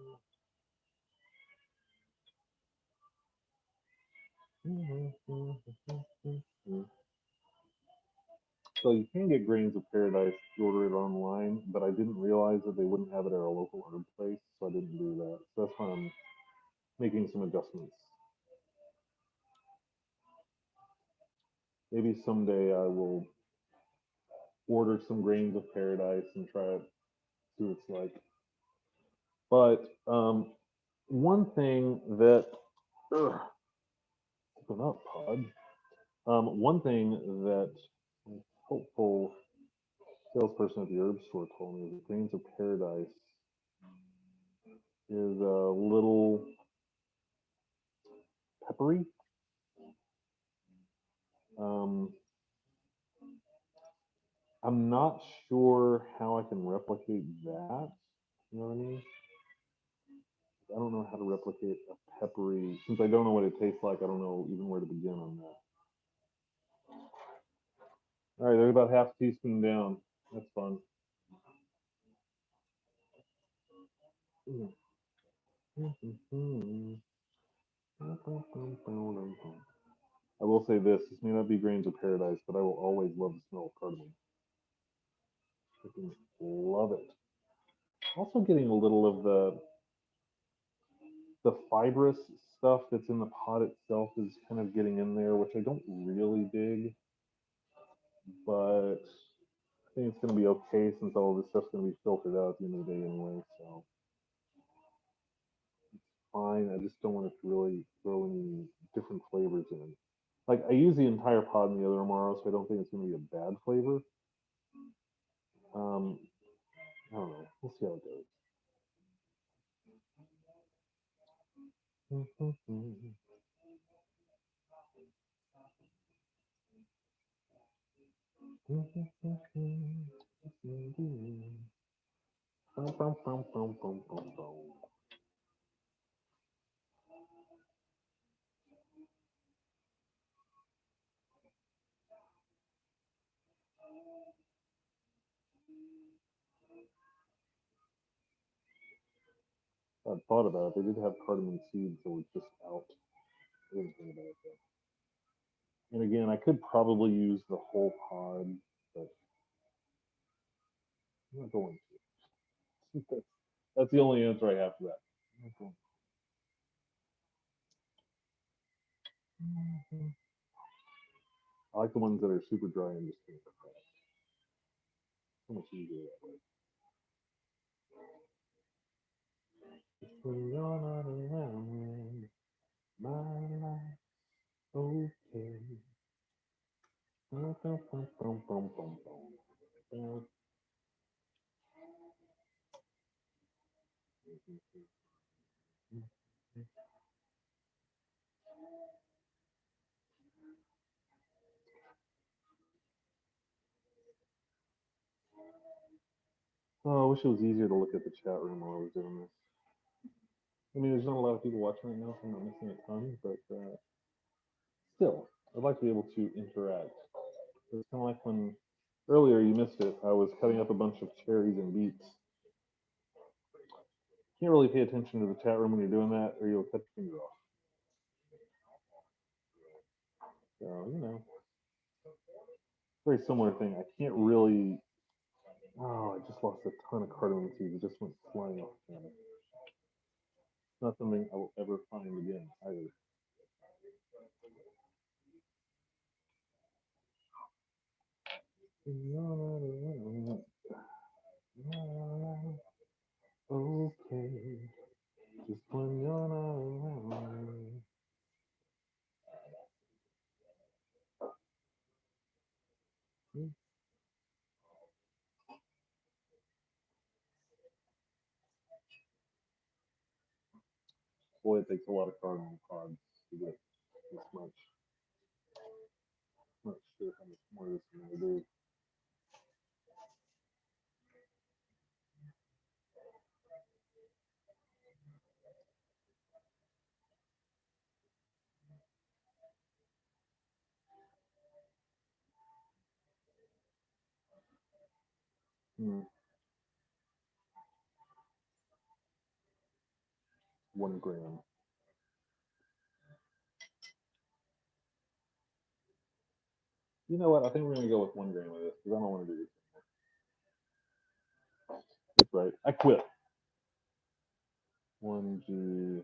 Speaker 1: So you can get grains of paradise if you order it online, but I didn't realize that they wouldn't have it at a local herb place, so I didn't do that. So that's why I'm making some adjustments. Maybe someday I will order some grains of paradise and try it, see what it's like. But one thing that ugh, open up, Pod. One thing that a hopeful salesperson at the herb store told me is that grains of paradise is a little peppery. Um, I'm not sure how I can replicate that. You know what I mean? I don't know how to replicate a peppery since I don't know what it tastes like. I don't know even where to begin on that. All right, they're about half a teaspoon down. That's fun. I will say this: this may not be grains of paradise, but I will always love the smell of cardamom. Freaking love it. Also, getting a little of the fibrous stuff that's in the pot itself is kind of getting in there, which I don't really dig, but I think it's going to be okay since all of this stuff's going to be filtered out at the end of the day anyway. So fine. I just don't want it to really throw any different flavors in. Like I use the entire pod in the other Amaro, so I don't think it's going to be a bad flavor. Um, I don't know. We'll see how it goes. I thought about it. They did have cardamom seeds that were just out. I didn't think about that. And again, I could probably use the whole pod, but I'm not going to. That's the only answer I have for that. I like the ones that are super dry and just so much easier that way. When you're not around, my life okay. Bum, bum, bum, bum, bum, bum, bum. Oh, I wish it was easier to look at the chat room while I was doing this. I mean, there's not a lot of people watching right now, so I'm not missing a ton, but still, I'd like to be able to interact. It's kind of like when earlier you missed it. I was cutting up a bunch of cherries and beets. Can't really pay attention to the chat room when you're doing that, or you'll cut your finger off. So very similar thing. I can't really. Oh, I just lost a ton of cardamom seeds. It just went flying off the camera. It's not something I will ever find again either. Okay, just when you're not around. Boy, it takes a lot of cardamom pods to get this much. sure how much more this is going to do. Hmm. 1 gram. You know what? I think we're going to go with 1 gram of this because I don't want to do this. That's right. I quit. 1G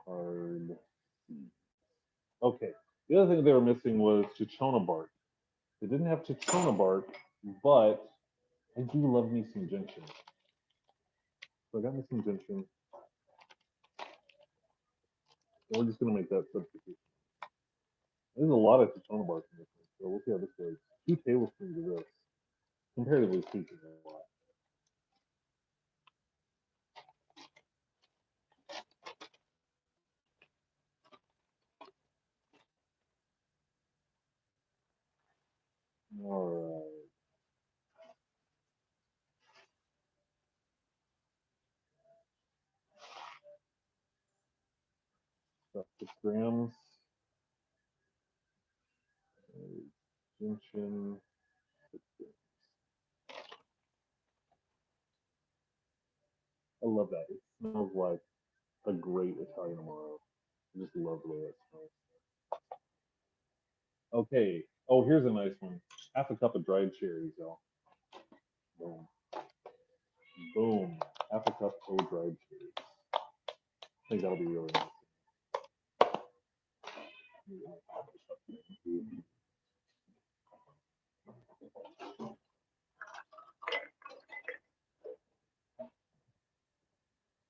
Speaker 1: hard. Okay. The other thing they were missing was Chichona bark. They didn't have Chichona bark, but I do love me some gentian. So I got me some gentian. And we're just going to make that substitute. There's a lot of Chichona bark in this one, so we'll see how this goes. 2 tablespoons of this, comparatively speaking, a lot. All right. About 6 grams. Gentian. 6 grams. I love that. It smells like a great Italian amaro. I just love the way that smells. Okay. Oh, here's a nice one. Half a cup of dried cherries, y'all. Boom. Boom. Half a cup of dried cherries. I think that'll be really nice.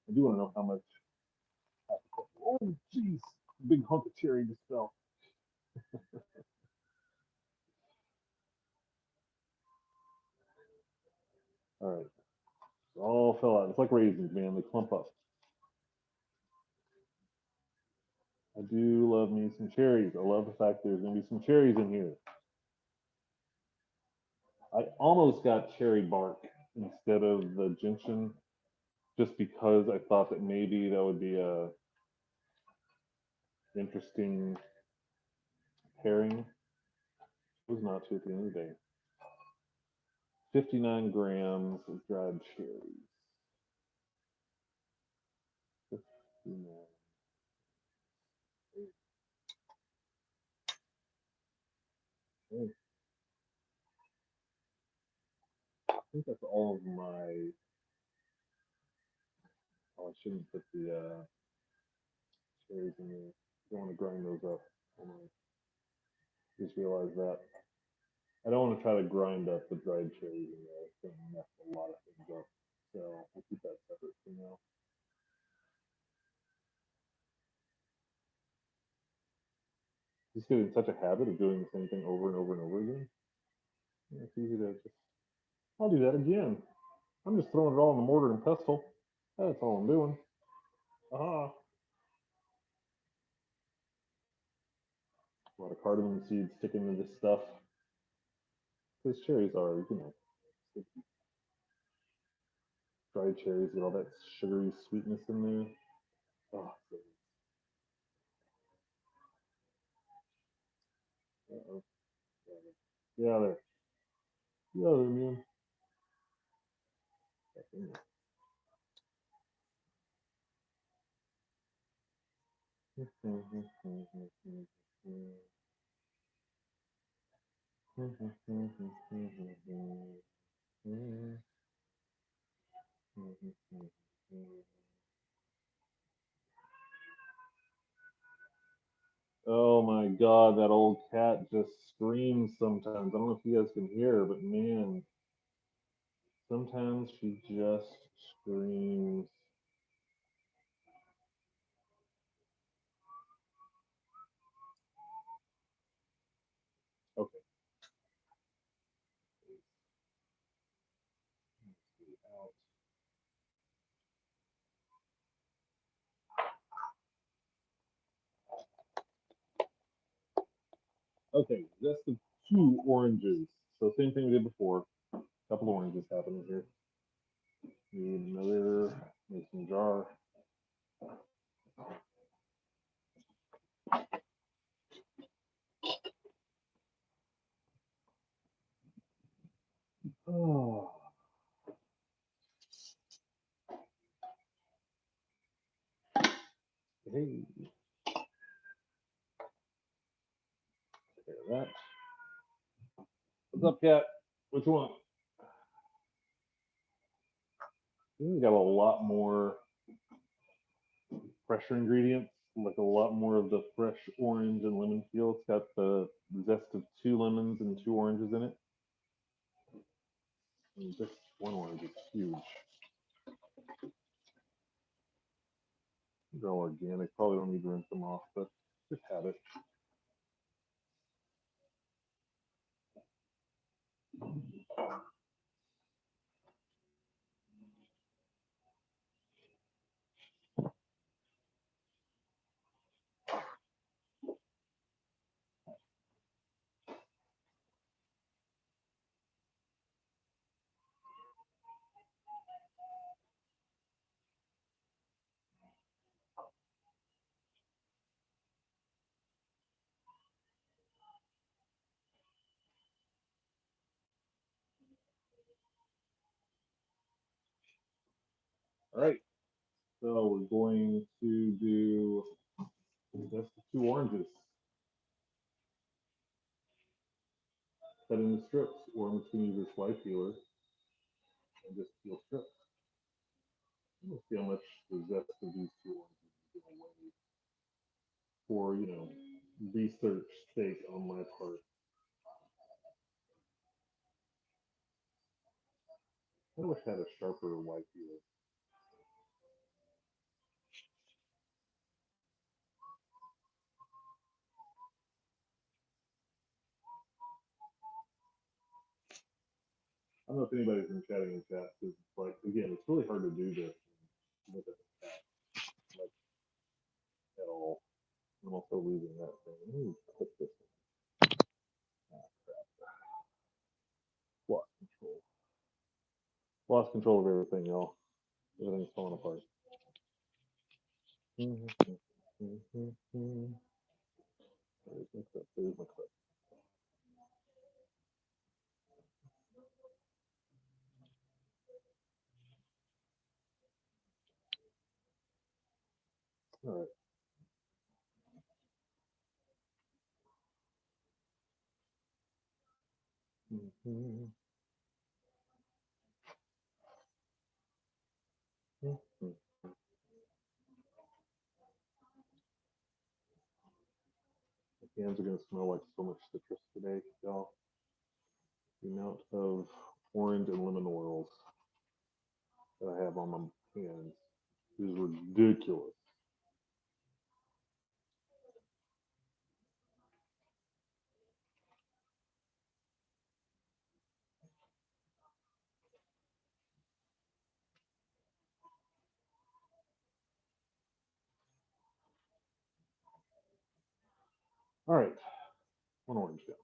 Speaker 1: I do want to know how much. Oh, jeez. Big hunk of cherry just fell. All right. It all fell out. It's like raisins, man. They clump up. I do love me some cherries. I love the fact there's going to be some cherries in here. I almost got cherry bark instead of the gentian just because I thought that maybe that would be a interesting pairing. It was not to at the end of the day. 59 grams of dried cherries. 59. Okay. I think that's all of my. Oh, I shouldn't put the cherries in there. I don't want to grind those up. Just realized that. I don't want to try to grind up the dried cherries in there. It's going to mess a lot of things up. So we'll keep that separate for now. Just get in such a habit of doing the same thing over and over and over again. Yeah, it's easy to just, I'll do that again. I'm just throwing it all in the mortar and pestle. That's all I'm doing. Aha. A lot of cardamom seeds sticking to this stuff. Because cherries are, dried cherries get all that sugary sweetness in there. Oh, uh-oh. Yeah, there. Yeah, there, man. Oh my god, that old cat just screams sometimes. I don't know if you guys can hear her, but man, sometimes she just screams. Okay. Okay, just 2 oranges. So same thing we did before. A couple oranges happening here. Need another mason jar. Oh. Hey. Take care of that. What's up, cat? What you want? We got a lot more fresher ingredients, like a lot more of the fresh orange and lemon peel. It's got the zest of 2 lemons and 2 oranges in it. And this one orange is huge. They're all organic. Probably don't need to rinse them off, but just have it. All right. So we're going to do just the 2 oranges. Cut into strips, or I'm just going to use a slice peeler and just peel strips. We'll see how much the zest of these 2 oranges is going to weigh for, research sake on my part. I wish I had a sharper white peeler. I don't know if anybody's been chatting in chat because, like, again, it's really hard to do this with it like at all. I'm also losing that thing. Let me put this in. Ah, crap. Lost control. Lost control of everything, y'all. Everything's falling apart. There's my clip. There's my clip. All right. My hands are gonna smell like so much citrus today, y'all. The amount of orange and lemon oils that I have on my hands is ridiculous. All right, one orange down.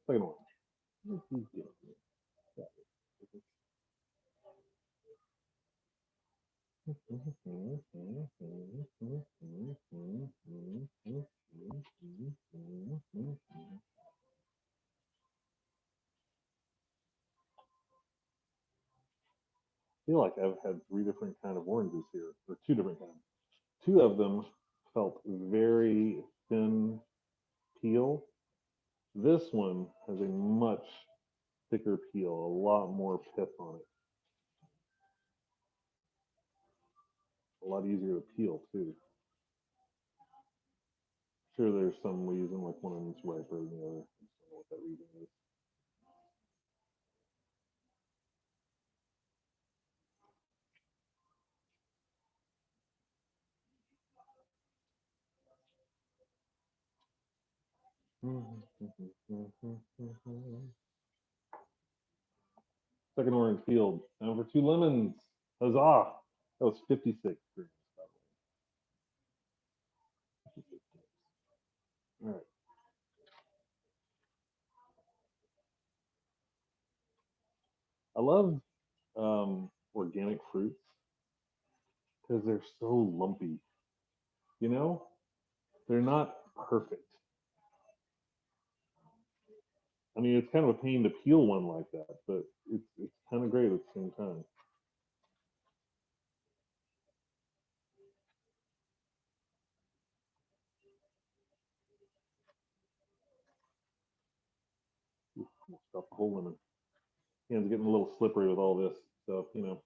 Speaker 1: Second orange. I feel like I've had 3 different kind of oranges here, or 2 different kinds. 2 of them felt very thin peel. This one has a much thicker peel, a lot more pith on it. A lot easier to peel too. Sure, there's some reason, like one of them's riper than the other. I just don't know what that reason is. Second orange peeled. Now for 2 lemons. Huzzah! That was 56 grams, by the way. 56 grams. All right. love organic fruits because they're so lumpy. You know, they're not perfect. I mean, it's kind of a pain to peel one like that, but it's kind of great at the same time. Stuff the whole lemon. Hands getting a little slippery with all this stuff, you know.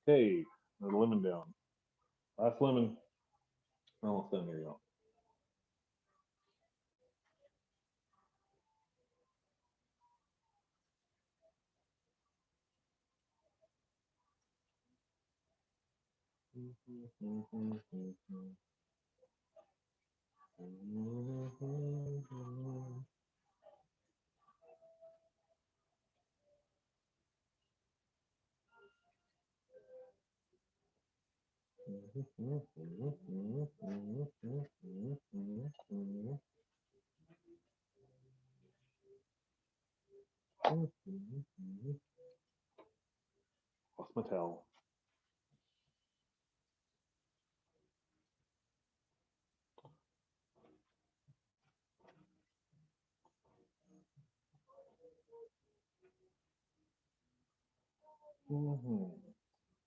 Speaker 1: Okay, another lemon down. Last lemon. Almost done. Here you go. Lost my towel.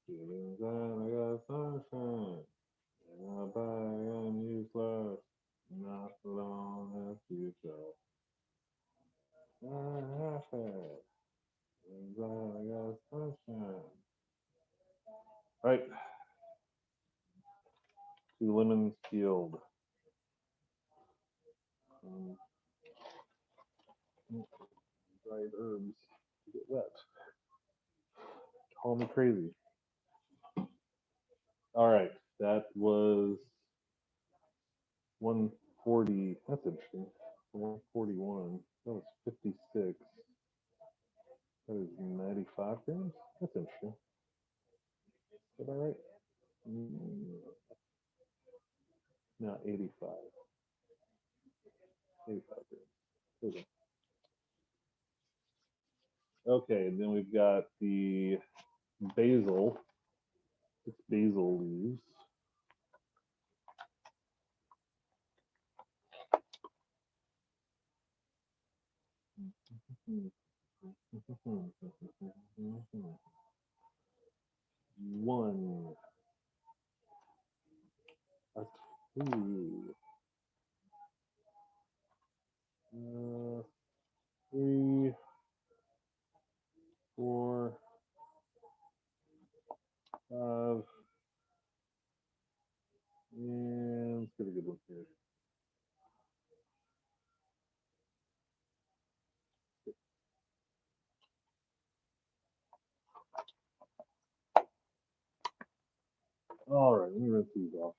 Speaker 1: Feelings that I got sunshine. And I buy am useless. Not long as future. I have had. Feelings that I got sunshine. Right. Two lemons peeled. Um, dried herbs get wet. Call me crazy. All right. That was 140. That's interesting. 141. That was 56. That is 95 grams. That's interesting. Is that right? No, 85. 85 grams. Okay. Okay, then we've got the basil. It's basil leaves. One, a two, three, four, five, and let's get a good one here. All right, let me rinse these off.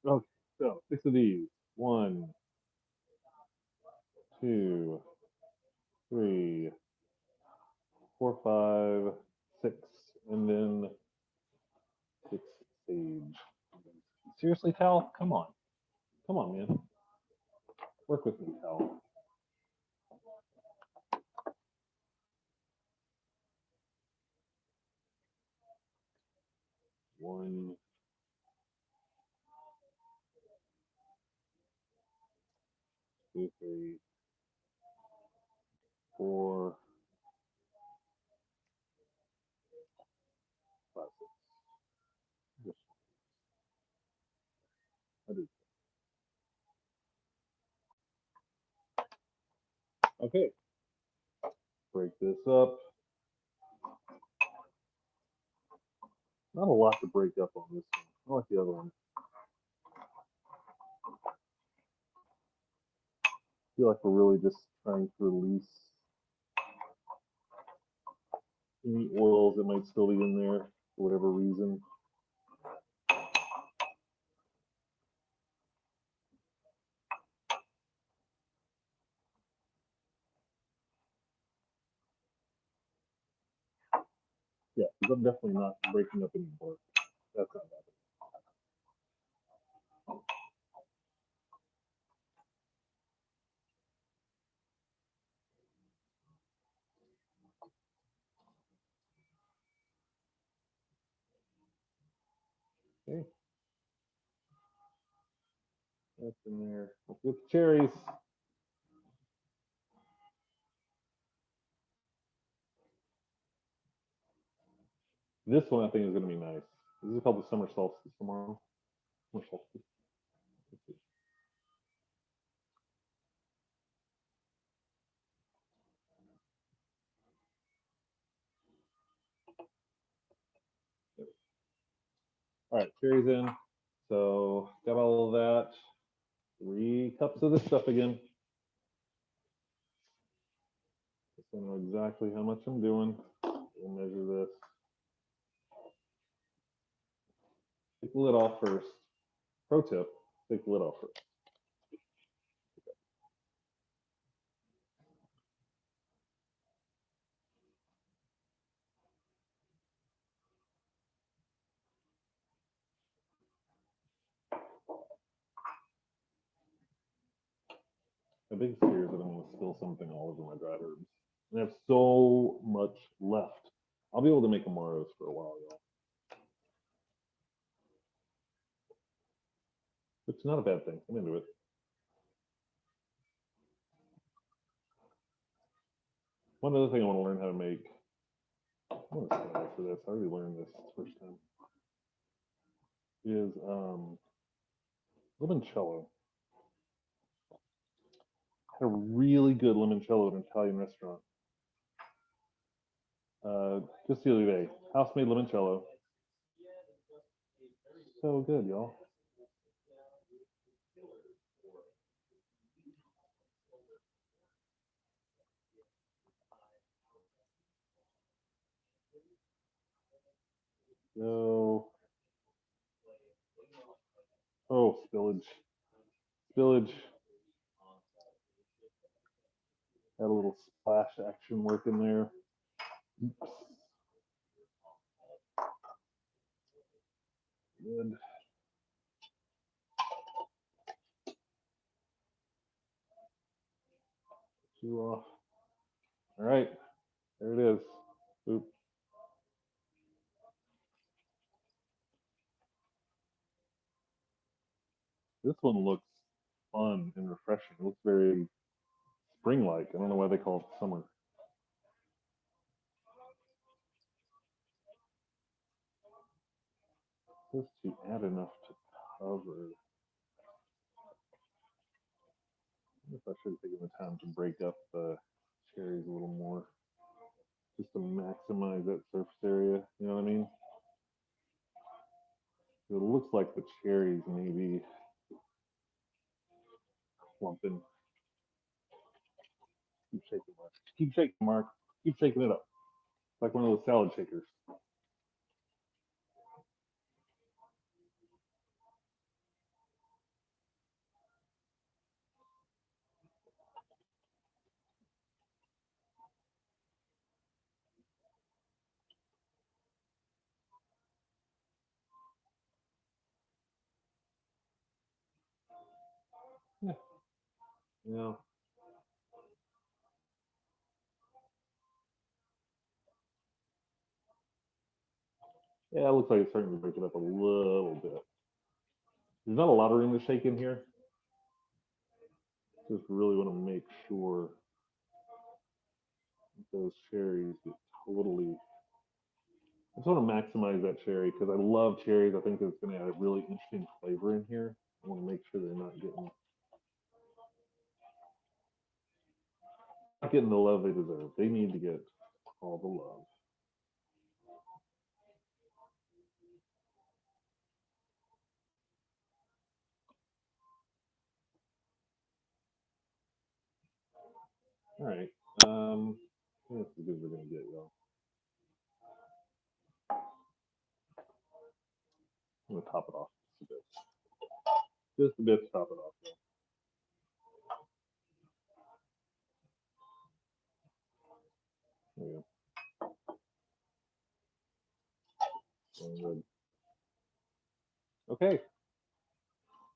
Speaker 1: Okay, so 6 of these. One, two, three, four, five, six, and then six sage. Seriously, Tal? Come on. Come on, man. Work with me, Tal. One, two, three, four, five, six. I do. Okay, break this up. Not a lot to break up on this one. I like the other one. I feel like we're really just trying to release any oils that might still be in there for whatever reason. Yeah, because I'm definitely not breaking up any bark. That's not happening. Okay, that's in there. With cherries. This one I think is going to be nice. This is called the summer solstice tomorrow. Summer solstice. All right, cherries in. So got all of that. 3 cups of this stuff again. I know exactly how much I'm doing. We'll measure this. Take the lid off first. Pro tip, take the lid off first. My biggest fear is that I'm going to spill something all over my dried herbs. And I have so much left. I'll be able to make amaros for a while, y'all. It's not a bad thing. I'm into it. One other thing I want to learn how to make. I'm going to stand up for this. I already learned this first time. Is limoncello. Had a really good limoncello at an Italian restaurant. Just the other day. House made limoncello. So good, y'all. So, oh, spillage. Spillage. Had a little splash action working there. Oops. Good. You off. All right. There it is. Oop. This one looks fun and refreshing. It looks very spring-like. I don't know why they call it summer. Just to add enough to cover. I guess I should have taken the time to break up the cherries a little more, just to maximize that surface area. You know what I mean? It looks like the cherries may be clumping. Keep shaking, Mark. Keep shaking, Mark. Keep shaking it up. It's like one of those salad shakers. Yeah. Yeah. Yeah, it looks like it's starting to break it up a little bit. There's not a lot of room to shake in here. Just really want to make sure those cherries get totally. I just want to maximize that cherry because I love cherries. I think it's going to add a really interesting flavor in here. I want to make sure they're not getting getting the love they deserve. They need to get all the love. All right. I think that's as good as we're gonna get, y'all. I'm gonna top it off just a bit. Just a bit to top it off. Y'all. There we go. Good. Okay.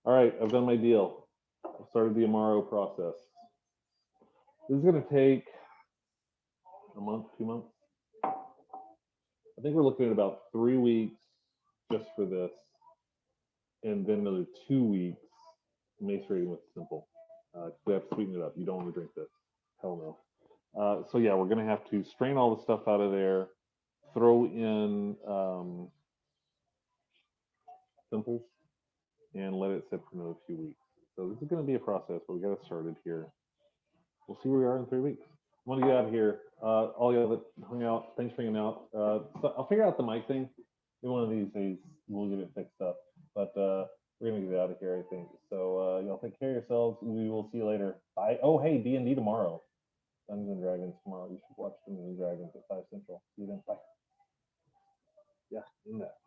Speaker 1: All right. I've done my deal. I've started the amaro process. This is gonna take a month, 2 months. I think we're looking at about 3 weeks just for this, and then another 2 weeks macerating with simple. We have to sweeten it up. You don't want to drink this. Hell no. So yeah, we're gonna have to strain all the stuff out of there, throw in simples, and let it sit for another few weeks. So this is gonna be a process, but we got it started here. We'll see where we are in 3 weeks. I'm gonna get out of here. All y'all that hung out, thanks for hanging out. So I'll figure out the mic thing. Maybe one of these days we'll get it fixed up. But we're gonna get out of here, I think. So y'all take care of yourselves. We will see you later. Bye. Oh, hey, D&D tomorrow. Dungeons and Dragons tomorrow. You should watch Dungeons and Dragons at 5 Central. See you then. Bye. Yeah, in that.